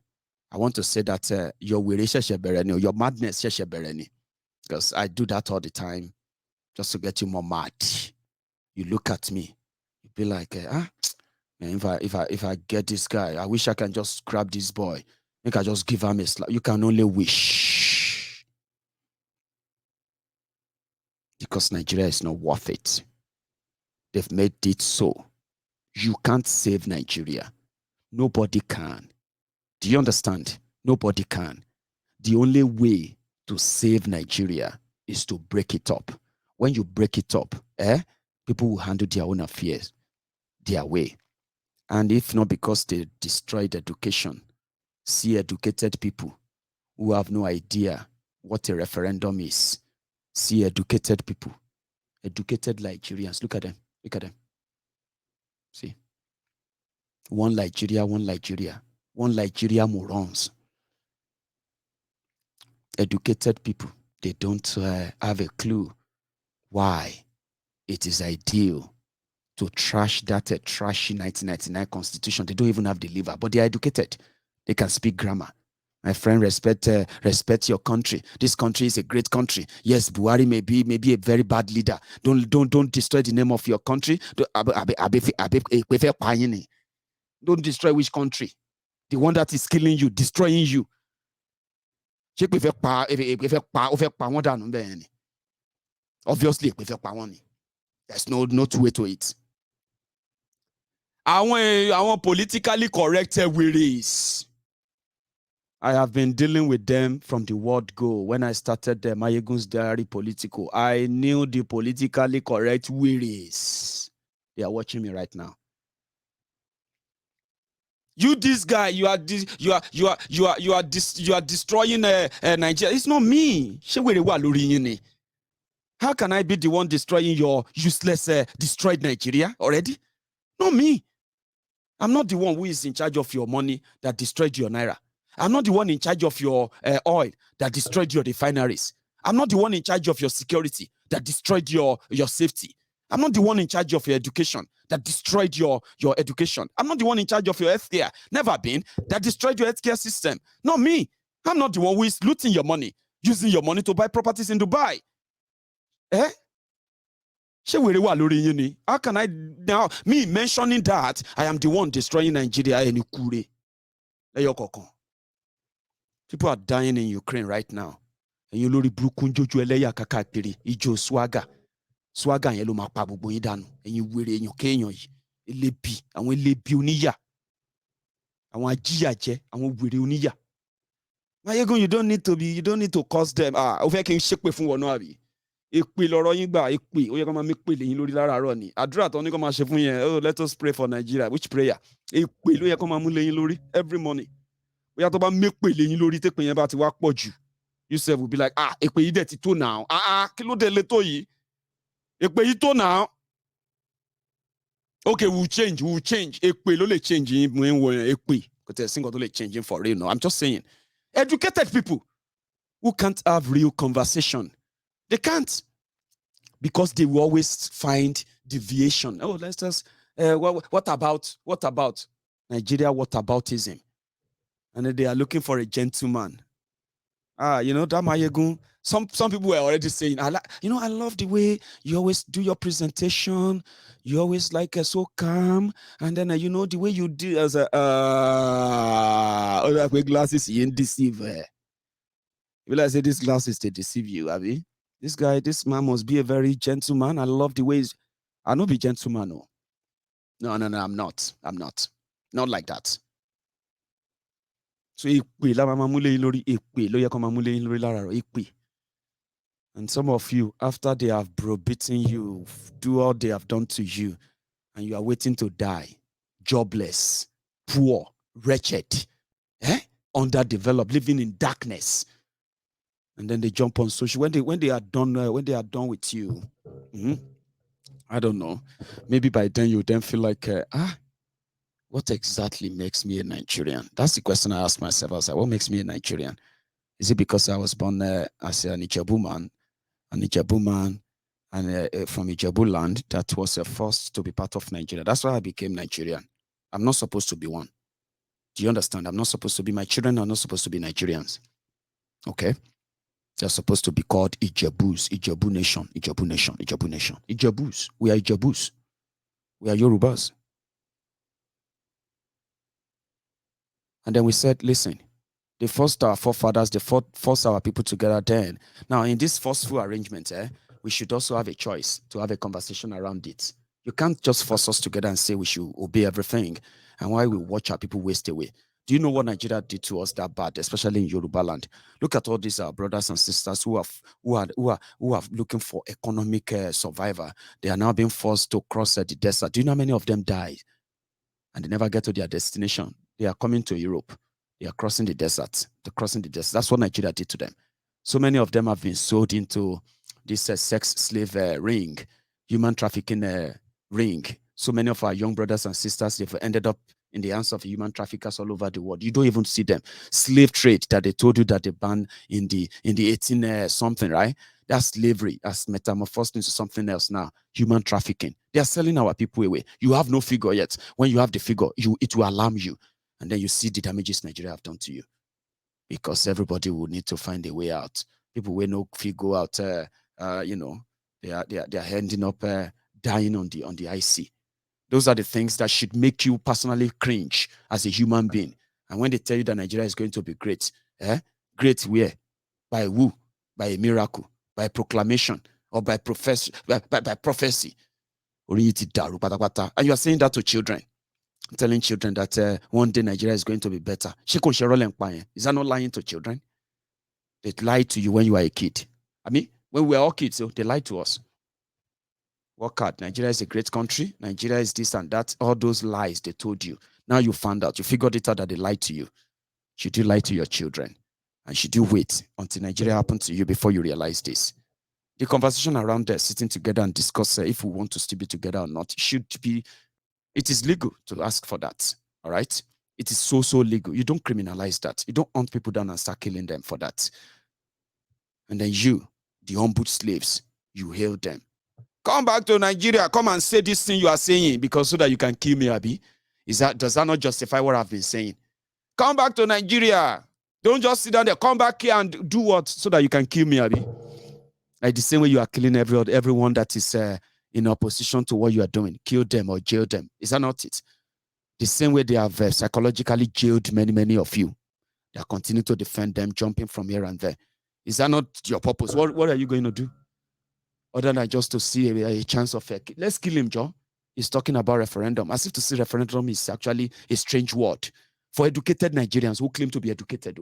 I want to say that your madness, because I do that all the time just to get you more mad. You look at me, you be like, man, if I get this guy, I wish I can just grab this boy. Make I just give him a slap. You can only wish. Because Nigeria is not worth it. They've made it so. You can't save Nigeria. Nobody can. Do you understand? Nobody can. The only way to save Nigeria is to break it up. When you break it up, people will handle their own affairs their way. And if not because they destroyed education, see educated people who have no idea what a referendum is. See educated people, educated Nigerians. Look at them. Look at them. See. One Nigeria, one Nigeria. One Nigeria morons. Educated people, they don't have a clue why it is ideal to trash that trashy 1999 constitution. They don't even have the liver, but they are educated. They can speak grammar. My friend, respect your country. This country is a great country. Yes, Buhari may be a very bad leader. Don't destroy the name of your country. Don't destroy which country? The one that is killing you, destroying you. Obviously, there's no two way to it. Àwọn politically correct ways. I have been dealing with them from the word go. When I started the Mayegun's Diary Political, I knew the politically correct ways. They are watching me right now. You, this guy, you are destroying Nigeria. It's not me. How can I be the one destroying your useless, destroyed Nigeria already? Not me. I'm not the one who is in charge of your money that destroyed your naira. I'm not the one in charge of your oil that destroyed your refineries. I'm not the one in charge of your security that destroyed your safety. I'm not the one in charge of your education that destroyed your education. I'm not the one in charge of your healthcare. Never been. That destroyed your healthcare system. Not me. I'm not the one who is looting your money, using your money to buy properties in Dubai. How can I now, me mentioning that I am the one destroying Nigeria and Ukure? People are dying in Ukraine right now. And you lori burúkú jojo ẹlẹ́yà kákàkiri ijo swagger. Swagger yẹn ló máa pa gbogbo yín dànù. Ẹ̀yin wèrè èèyàn kéèyàn yìí. Elébi, àwọn elébi oníyà. Àwọn ajíyàjẹ́, àwọn wèrè oníyà. Mayegun, you don't need to curse them. Ó fẹ́ kí n ṣépè fún wọn náà àbí? Èpè lọ̀rọ̀ yín gbà, èpè, ó yẹ kó máa mépè lẹ́yìn lórí láràárọ̀ ni. Àdúrà tó ní kó máa ṣe fún yẹn. Oh, let us pray for Nigeria. Which prayer? Èpè ló yẹ kó máa mú lẹ́yìn lórí every morning. Bóyá tó bá mépè lẹ́yìn lórí tépè yẹn bá ti wá pọ̀ jù. Yusuf will be like, èpè yìí dẹ̀ ti tó now. Kí ló dé lé tó yìí? Èpè yìí tó now. Okay, we'll change. Èpè ló lè change yín mú ń wọ yẹn èpè. Kò tẹ̀ sí nǹkan tó lè change yín for real no. I'm just saying. Educated people who can't have real conversation. They can't. Because they will always find deviation. Oh, let's just, what about Nigeria whataboutism? And then they are looking for a gentleman. That Mayegun, some people were already saying, I love the way you always do your presentation. You always so calm. And then, the way you do as glasses, you deceive. Will I say these glasses, they deceive you, Abby? This man must be a very gentleman. I love the ways. I'll not be gentleman, no. No, I'm not. Not like that. So, and some of you, after they have browbeaten you, do all they have done to you, and you are waiting to die, jobless, poor, wretched, underdeveloped, living in darkness. And then they jump on social when they are done with you. I don't know. Maybe by then you then feel like, what exactly makes me a Nigerian? That's the question I ask myself. I was like, what makes me a Nigerian? Is it because I was born as an Ijebu man, and from Ijebu land that was forced to be part of Nigeria? That's why I became Nigerian. I'm not supposed to be one. Do you understand? I'm not supposed to be. My children are not supposed to be Nigerians. Okay? They're supposed to be called Ijebus, Ijebu nation, Ijebu nation, Ijebu nation. Ijebus. We are Ijebus. We are Yorubas. And then we said, listen, they forced our forefathers, they forced our people together then. Now, in this forceful arrangement, we should also have a choice to have a conversation around it. You can't just force us together and say we should obey everything. And why we watch our people waste away. Do you know what Nigeria did to us that bad, especially in Yoruba land? Look at all these brothers and sisters who are looking for economic survival. They are now being forced to cross the desert. Do you know how many of them died? And they never get to their destination. They are coming to Europe. They are crossing the desert. They're crossing the desert. That's what Nigeria did to them. So many of them have been sold into this sex slave ring, human trafficking ring. So many of our young brothers and sisters, they've ended up in the hands of human traffickers all over the world. You don't even see them. Slave trade that they told you that they banned in the 18 something, right? That's slavery. That's metamorphosed into something else now. Human trafficking. They are selling our people away. You have no figure yet. When you have the figure, it will alarm you. And then you see the damages Nigeria have done to you. Because everybody will need to find a way out. People will no figure out, you know, they are ending up dying on the IC. Those are the things that should make you personally cringe as a human being. And when they tell you that Nigeria is going to be great, great where? By who? By a miracle, by proclamation, or by prophecy. And you are saying that to children, telling children that one day Nigeria is going to be better. Is that not lying to children? They lied to you when you were a kid. I mean, when we were all kids, so they lied to us. Work hard. Nigeria is a great country. Nigeria is this and that. All those lies they told you. Now you found out. You figured it out that they lied to you. Should you lie to your children? And should you wait until Nigeria happens to you before you realize this? The conversation around there, sitting together and discuss if we want to still be together or not, should be, it is legal to ask for that. All right? It is so legal. You don't criminalize that. You don't hunt people down and start killing them for that. And then you, the humbled slaves, you hail them. Come back to Nigeria. Come and say this thing you are saying because so that you can kill me, Abi. Does that not justify what I've been saying? Come back to Nigeria. Don't just sit down there. Come back here and do what so that you can kill me, Abi. Like the same way you are killing everyone that is in opposition to what you are doing. Kill them or jail them. Is that not it? The same way they have psychologically jailed many of you. They are continuing to defend them, jumping from here and there. Is that not your purpose? What are you going to do? Other than just to see a chance of let's kill him, John. He's talking about referendum, as if to say referendum is actually a strange word for educated Nigerians who claim to be educated.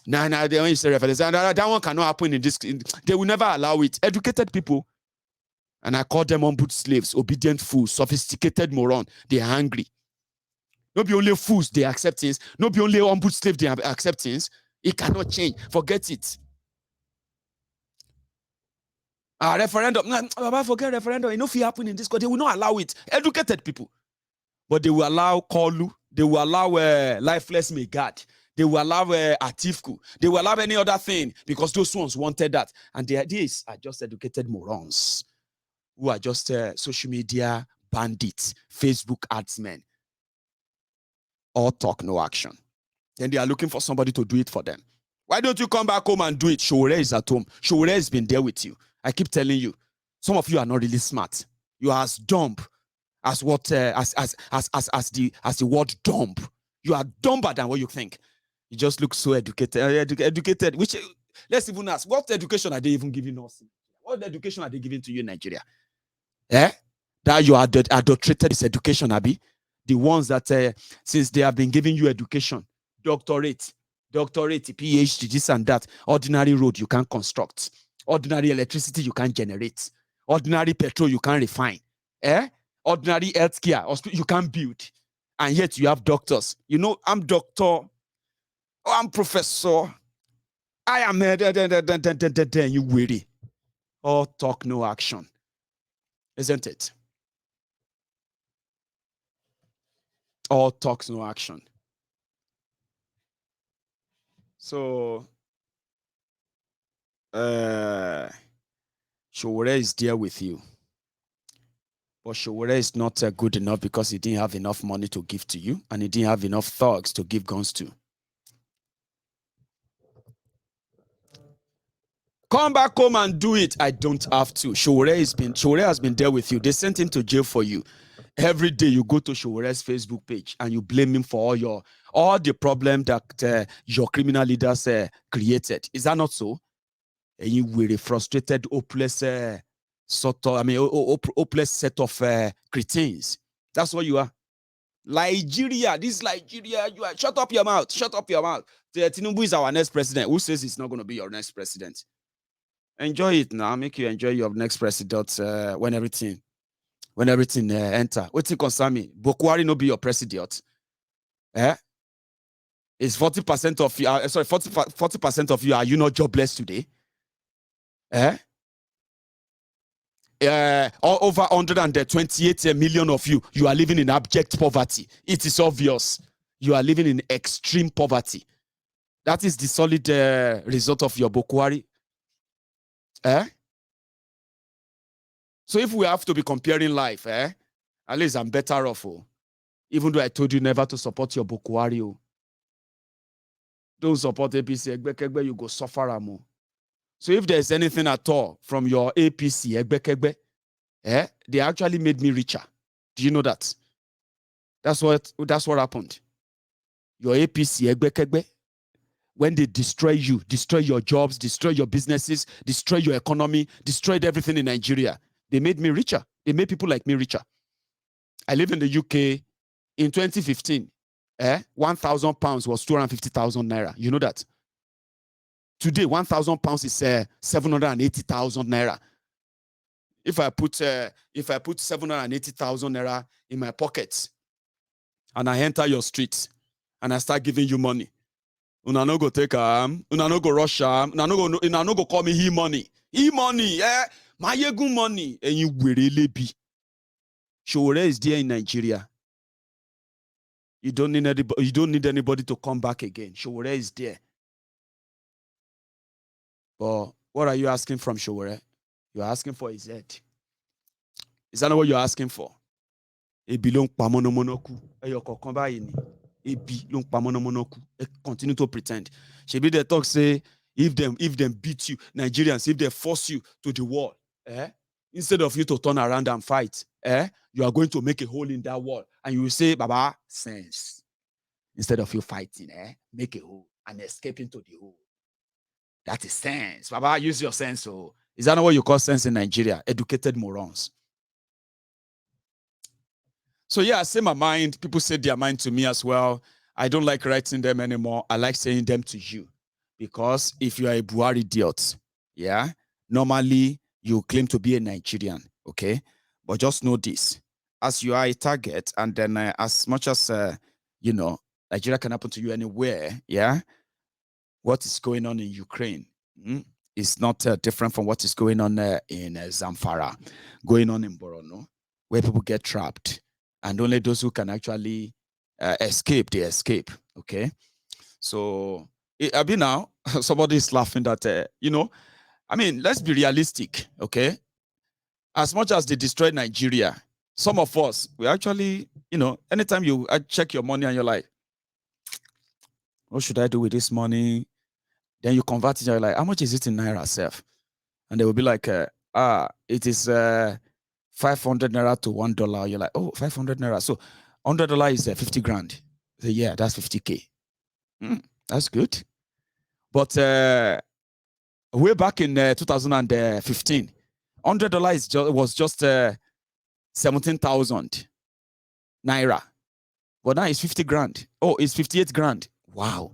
Nah, they only say referendum. That one cannot happen in this. They will never allow it. Educated people, and I call them humbled slaves, obedient fools, sophisticated moron. They are hungry. Not be only fools they accept things. Not be only humbled slaves they accept things. It cannot change. Forget it. Referendum. Forget referendum. You know if it happen in this country, they will not allow it. Educated people. But they will allow Kolu. They will allow Lifeless Megad. They will allow Atifku. They will allow any other thing because those ones wanted that. And the ideas are just educated morons who are just social media bandits, Facebook adsmen. All talk, no action. Then they are looking for somebody to do it for them. Why don't you come back home and do it? Showore is at home. Showore has been there with you. I keep telling you, some of you are not really smart. You are as dumb as what as the word dumb. You are dumber than what you think. You just look so educated. Educated. Which let's even ask, what education are they even giving us? What education are they giving to you in Nigeria? That you are adulterated this education, Abi. The ones that since they have been giving you education, doctorate, PhD, this and that, ordinary road you can't construct. Ordinary electricity you can't generate. Ordinary petrol you can't refine. Ordinary healthcare you can't build. And yet you have doctors. You know, I'm doctor. I'm professor. I am you weary. All talk, no action. Isn't it? All talks, no action. So Showore is there with you. But Showore is not good enough because he didn't have enough money to give to you and he didn't have enough thugs to give guns to. Come back home and do it. I don't have to. Showore has been there with you. They sent him to jail for you. Every day you go to Showore's Facebook page and you blame him for all the problem that your criminal leaders created. Is that not so? And you were a frustrated, hopeless sort of, hopeless set of cretins. That's what you are. Nigeria, this Nigeria, you are. Shut up your mouth. Shut up your mouth. Tinubu is our next president. Who says he's not going to be your next president? Enjoy it now. Make you enjoy your next president when everything enter. What's it concern me? Buhari no be your president. Is 40% of you? 40% of you, are you not jobless today? Over 128 million of you are living in abject poverty. It is obvious you are living in extreme poverty. That is the solid result of your Buhari. So if we have to be comparing life, at least I'm better off. Even though I told you never to support your Buhari. Don't support APC, you go suffer more. So if there's anything at all from your APC, they actually made me richer. Do you know that? That's what happened. Your APC, when they destroy you, destroy your jobs, destroy your businesses, destroy your economy, destroyed everything in Nigeria, they made me richer. They made people like me richer. I live in the UK. In 2015, 1,000 pounds was 250,000 naira. You know that? Today, 1,000 pounds is 780,000 naira. If I put 780,000 naira in my pockets and I enter your streets and I start giving you money, una no go take una no go rush una no go call me money, my yegu money, and you will really be. Showore is there in Nigeria. You don't need anybody to come back again. Showore is there. But what are you asking from Showore? You're asking for his head. Is that not what you're asking for? Ebi long pamonomonoku. Ebi long pamonomonoku. Continue to pretend. Shebi the talk say if them beat you, Nigerians, if they force you to the wall, instead of you to turn around and fight, you are going to make a hole in that wall. And you will say, Baba, sense. Instead of you fighting, make a hole and escape into the hole. That is sense. Baba, use your sense. Oh. Is that not what you call sense in Nigeria? Educated morons. So yeah, I say my mind. People say their mind to me as well. I don't like writing them anymore. I like saying them to you. Because if you are a Buhari idiot, normally you claim to be a Nigerian, okay? But just know this. As you are a target, and then as much as, Nigeria can happen to you anywhere, what is going on in Ukraine is not different from what is going on in Zamfara, going on in Borno, where people get trapped. And only those who can actually escape, they escape, okay? So, now, somebody is laughing that, let's be realistic, okay? As much as they destroyed Nigeria, some of us, we actually, anytime you check your money and you're like, what should I do with this money? Then you convert it, you're like, how much is it in Naira self? And they will be like, it is 500 Naira to $1. You're like, oh, 500 Naira. So $100 is 50 grand. So yeah, that's 50K. That's good. But way back in 2015, $100 was just 17,000 Naira. But now it's 50 grand. Oh, it's 58 grand. Wow.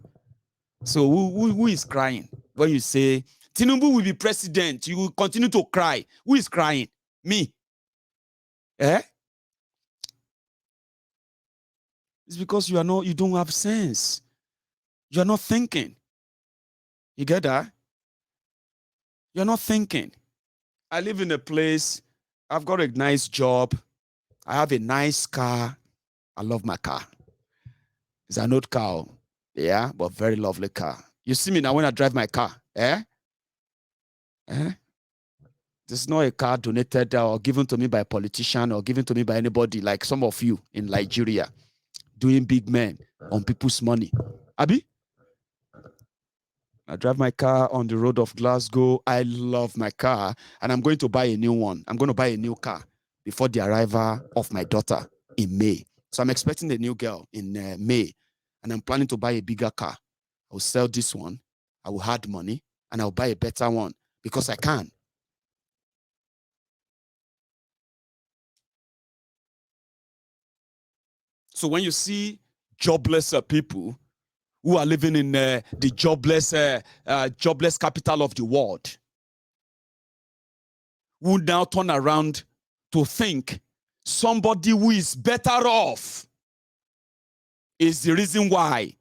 So who is crying when you say Tinubu will be president? You will continue to cry. Who is crying? Me. It's because you don't have sense. You're not thinking. You get that? You're not thinking. I live in a place. I've got a nice job. I have a nice car. I love my car. It's an old car. Yeah, but very lovely car. You see me now when I drive my car, This is not a car donated or given to me by a politician or given to me by anybody like some of you in Nigeria doing big men on people's money. Abi? I drive my car on the road of Glasgow. I love my car and I'm going to buy a new one. I'm going to buy a new car before the arrival of my daughter in May. So I'm expecting a new girl in May. And I'm planning to buy a bigger car. I will sell this one. I will add money and I'll buy a better one because I can. So when you see jobless people who are living in the jobless capital of the world, who now turn around to think somebody who is better off is the reason why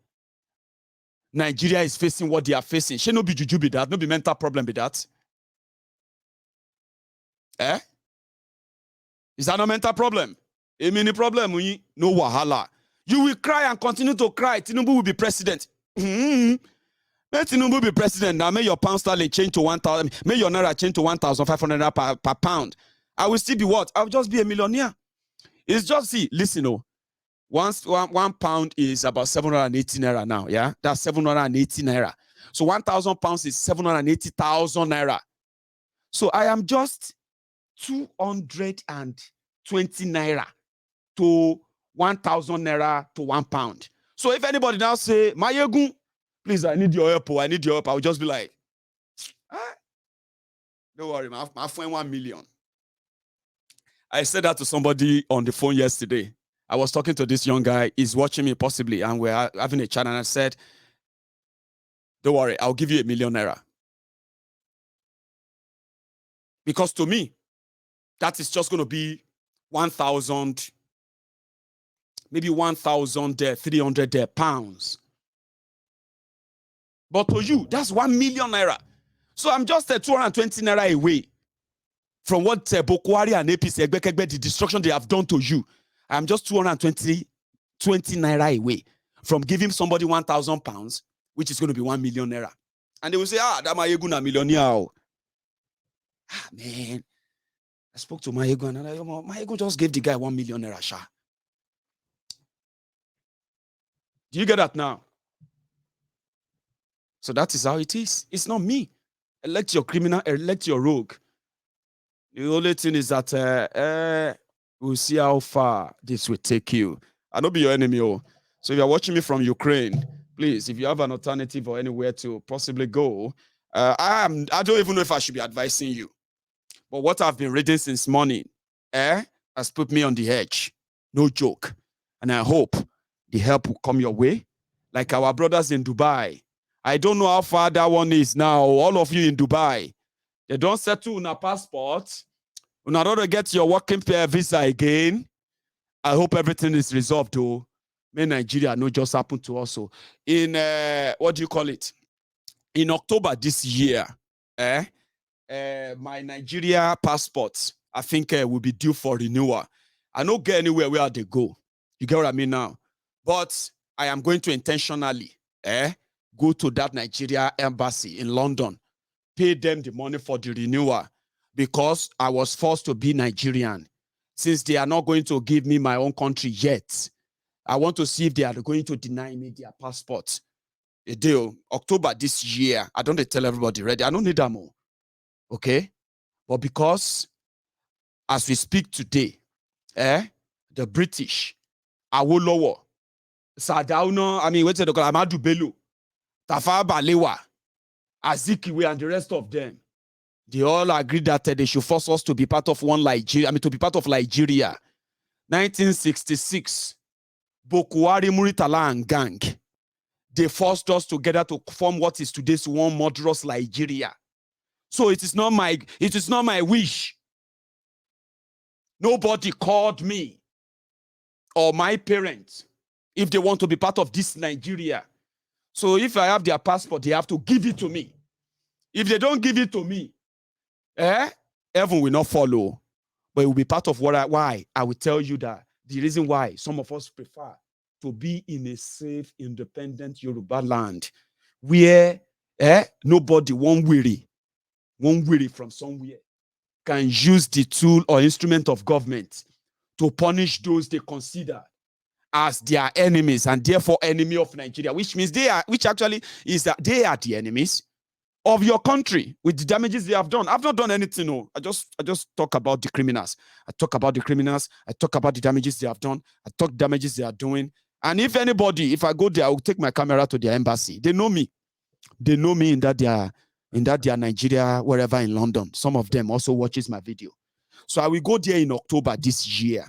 Nigeria is facing what they are facing. She no be juju be that, no be mental problem be that. Eh? Is that no mental problem? A mini problem, no wahala. You will cry and continue to cry. Tinubu will be president. May Tinubu be president. Now may your pound sterling change to 1,000. May your naira change to 1,500 per pound. I will still be what? I will just be a millionaire. It's just, see, listen, one pound is about 780 naira now. Yeah, that's 780 naira. So 1,000 pounds is 780,000 naira. So I am just 220 naira to 1,000 naira to 1 pound. So if anybody now say, Mayegun, please, I need your help, I need your help, I will just be like, don't worry, my friend 1 million. I said that to somebody on the phone yesterday. I was talking to this young guy, he's watching me possibly, and we're having a chat, and I said, don't worry, I'll give you 1 million naira. Because to me, that is just going to be 1,000, maybe 1,300 pounds. But to you, that's 1 million naira. So I'm just 220 naira away from what Buhari and APC, the destruction they have done to you. I'm just 220 naira away from giving somebody 1,000 pounds, which is going to be 1 million naira. And they will say, that Mayegun a millionaire. Man, I spoke to Mayegun, and Mayegun just gave the guy 1 million naira. Sha. Do you get that now? So that is how it is. It's not me. Elect your criminal, elect your rogue. The only thing is that we'll see how far this will take you. I don't be your enemy. So if you're watching me from Ukraine, please, if you have an alternative or anywhere to possibly go, I don't even know if I should be advising you. But what I've been reading since morning has put me on the edge. No joke. And I hope the help will come your way. Like our brothers in Dubai. I don't know how far that one is now. All of you in Dubai, they don't settle on a passport. In order to get your working visa again, I hope everything is resolved, though. May Nigeria not just happen to us. So in, what do you call it? In October this year, my Nigeria passport, I think will be due for renewal. I don't get anywhere where they go. You get what I mean now? But I am going to intentionally go to that Nigeria embassy in London, pay them the money for the renewal, because I was forced to be Nigerian. Since they are not going to give me my own country yet, I want to see if they are going to deny me their passport. A deal, October this year, I don't tell everybody ready. I don't need them more. Okay? But because as we speak today, the British, Awolowo, Sadauno, what's it called? Amadu Bello, Tafawa Balewa, Azikiwe, and the rest of them, they all agreed that they should force us to be part of one Nigeria. To be part of Nigeria. 1966, Buhari, Muritala, and gang, they forced us together to form what is today's one murderous Nigeria. So it is not my wish. Nobody called me or my parents if they want to be part of this Nigeria. So if I have their passport, they have to give it to me. If they don't give it to me, heaven will not follow. But it will be part of why I will tell you that the reason why some of us prefer to be in a safe, independent Yoruba land where nobody won't weary from somewhere can use the tool or instrument of government to punish those they consider as their enemies and therefore enemy of Nigeria, which means they are the enemies of your country with the damages they have done. I've not done anything. No. I just talk about the criminals. I talk about the criminals. I talk about the damages they have done. I talk damages they are doing. And if I go there, I will take my camera to their embassy. They know me. They know me in that their Nigeria, wherever in London. Some of them also watches my video. So I will go there in October this year.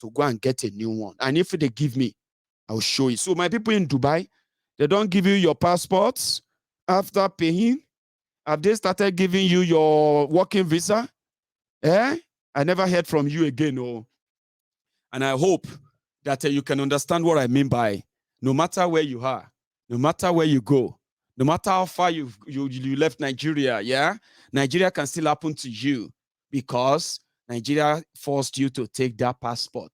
to go and get a new one. And if they give me, I'll show you. So my people in Dubai, they don't give you your passports after paying. Have they started giving you your working visa? I never heard from you again. Oh. And I hope that you can understand what I mean by no matter where you are, no matter where you go, no matter how far you left Nigeria, yeah, Nigeria can still happen to you because Nigeria forced you to take that passport.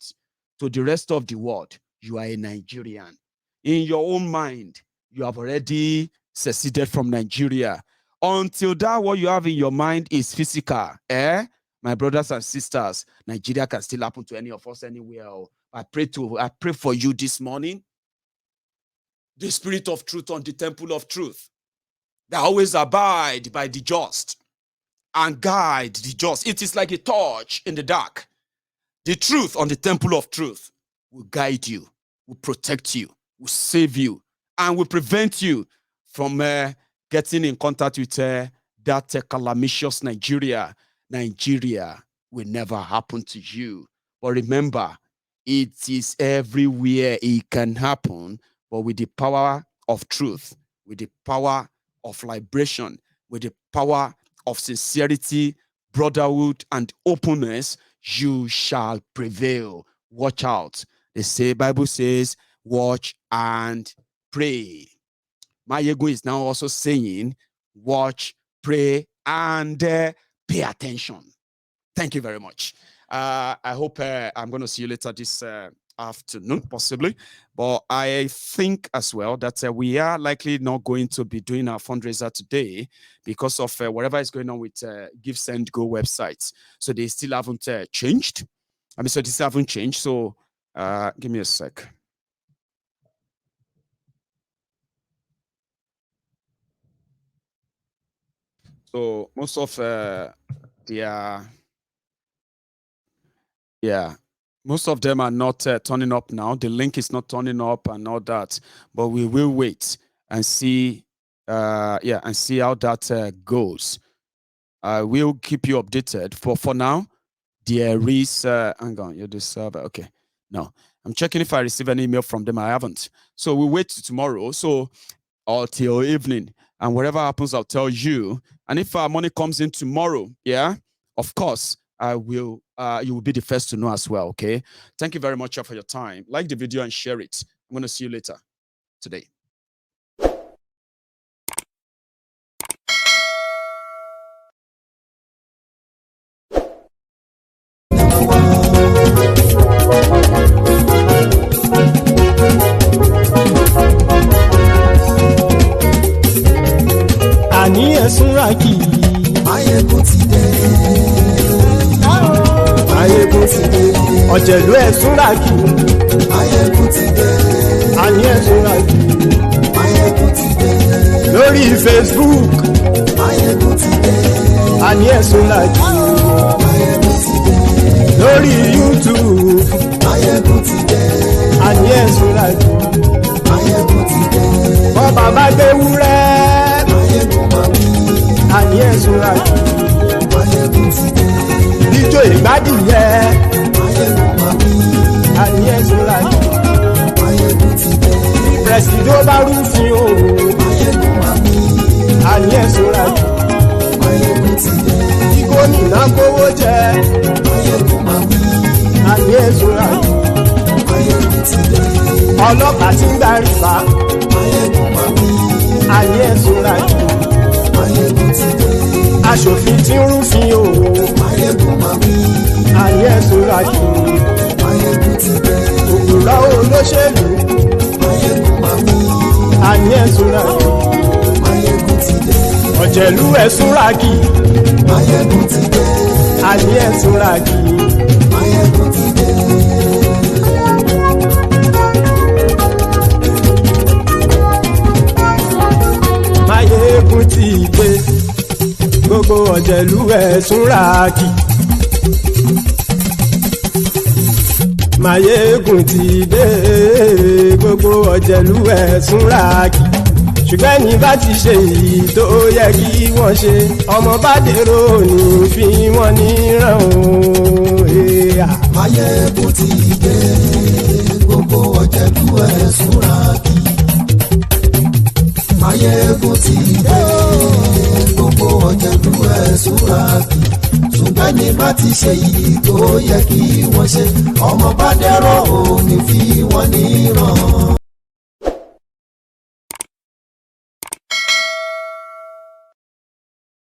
To the rest of the world, you are a Nigerian. In your own mind, you have already seceded from Nigeria. Until that, what you have in your mind is physical. My brothers and sisters, Nigeria can still happen to any of us anywhere. I pray for you this morning. The spirit of truth on the temple of truth that always abide by the just and guide the just. It is like a torch in the dark. The truth on the temple of truth will guide you, will protect you, will save you, and will prevent you from getting in contact with that calamitous Nigeria. Nigeria will never happen to you. But remember, it is everywhere it can happen, but with the power of truth, with the power of liberation, with the power of sincerity, brotherhood, and openness, you shall prevail. Watch out. Bible says, watch and pray. Mayego is now also saying, watch, pray, and pay attention. Thank you very much. I hope I'm going to see you later this afternoon, possibly. But I think as well that we are likely not going to be doing our fundraiser today because of whatever is going on with Give, Send, Go websites. So they still haven't changed. So they still haven't changed. So give me a sec. So most of most of them are not turning up now. The link is not turning up and all that. But we will wait and see, and see how that goes. I will keep you updated. For now, there is. Hang on, you're the server. Okay, no, I'm checking if I receive an email from them. I haven't. So we'll wait till tomorrow. So or till evening. And whatever happens, I'll tell you. And if our money comes in tomorrow, of course, I will. You will be the first to know as well. Okay. Thank you very much for your time. Like the video and share it. I'm going to see you later today. Ani esunraki Mayegun ti dé. Mayegun ti dé. Ọ̀jẹ̀lú esunraki Mayegun ti dé. Ani esunraki Mayegun ti dé. Lórí Facebook Mayegun ti dé. Ani esunraki Mayegun ti dé. Lórí YouTube Mayegun ti dé. Ani esunraki Mayegun ti dé. Bọ́ba bá gbé wúrẹ́ Ani esunraki Mayegun ti dé. Ijó ìgbádìyẹ Ani esunraki Mayegun ti dé. Presido bá rúfin o Ani esunraki Mayegun ti dé. Gómìnà kówó jẹ Ani esunraki Mayegun ti dé. Ọlọ́pàá tí ń gba rìbá Ani esunraki Mayegun ti dé. Aṣòfin tí ń rúfin o Ani esunraki Mayegun ti dé. Òpùrọ́ olóṣèlú Ani esunraki Mayegun ti dé. Ọ̀jẹ̀lú esunraki Mayegun ti dé. Ani esunraki Mayegun ti dé. Mayegun ti dé. Gbogbo ọ̀jẹ̀lú esunraki. Mayegun ti dé. Gbogbo ọ̀jẹ̀lú esunraki. Ṣùgbọ́n ní bá ti ṣe èyí tó yẹ kí wọ́n ṣe, ọmọ bá dèrò ní fi wọ́n níran o. nàìjíríà. Máyégún ti dé, gbogbo ọ̀jẹ̀lú ẹ̀ súnra kí. Máyégún ti dé, gbogbo ọ̀jẹ̀lú ẹ̀ súnra kí. Ṣùgbọ́n ní bá ti ṣe yìí tó yẹ kí wọ́n ṣe, ọmọ bá dẹ́rọ̀ òní fi wọ́n níran.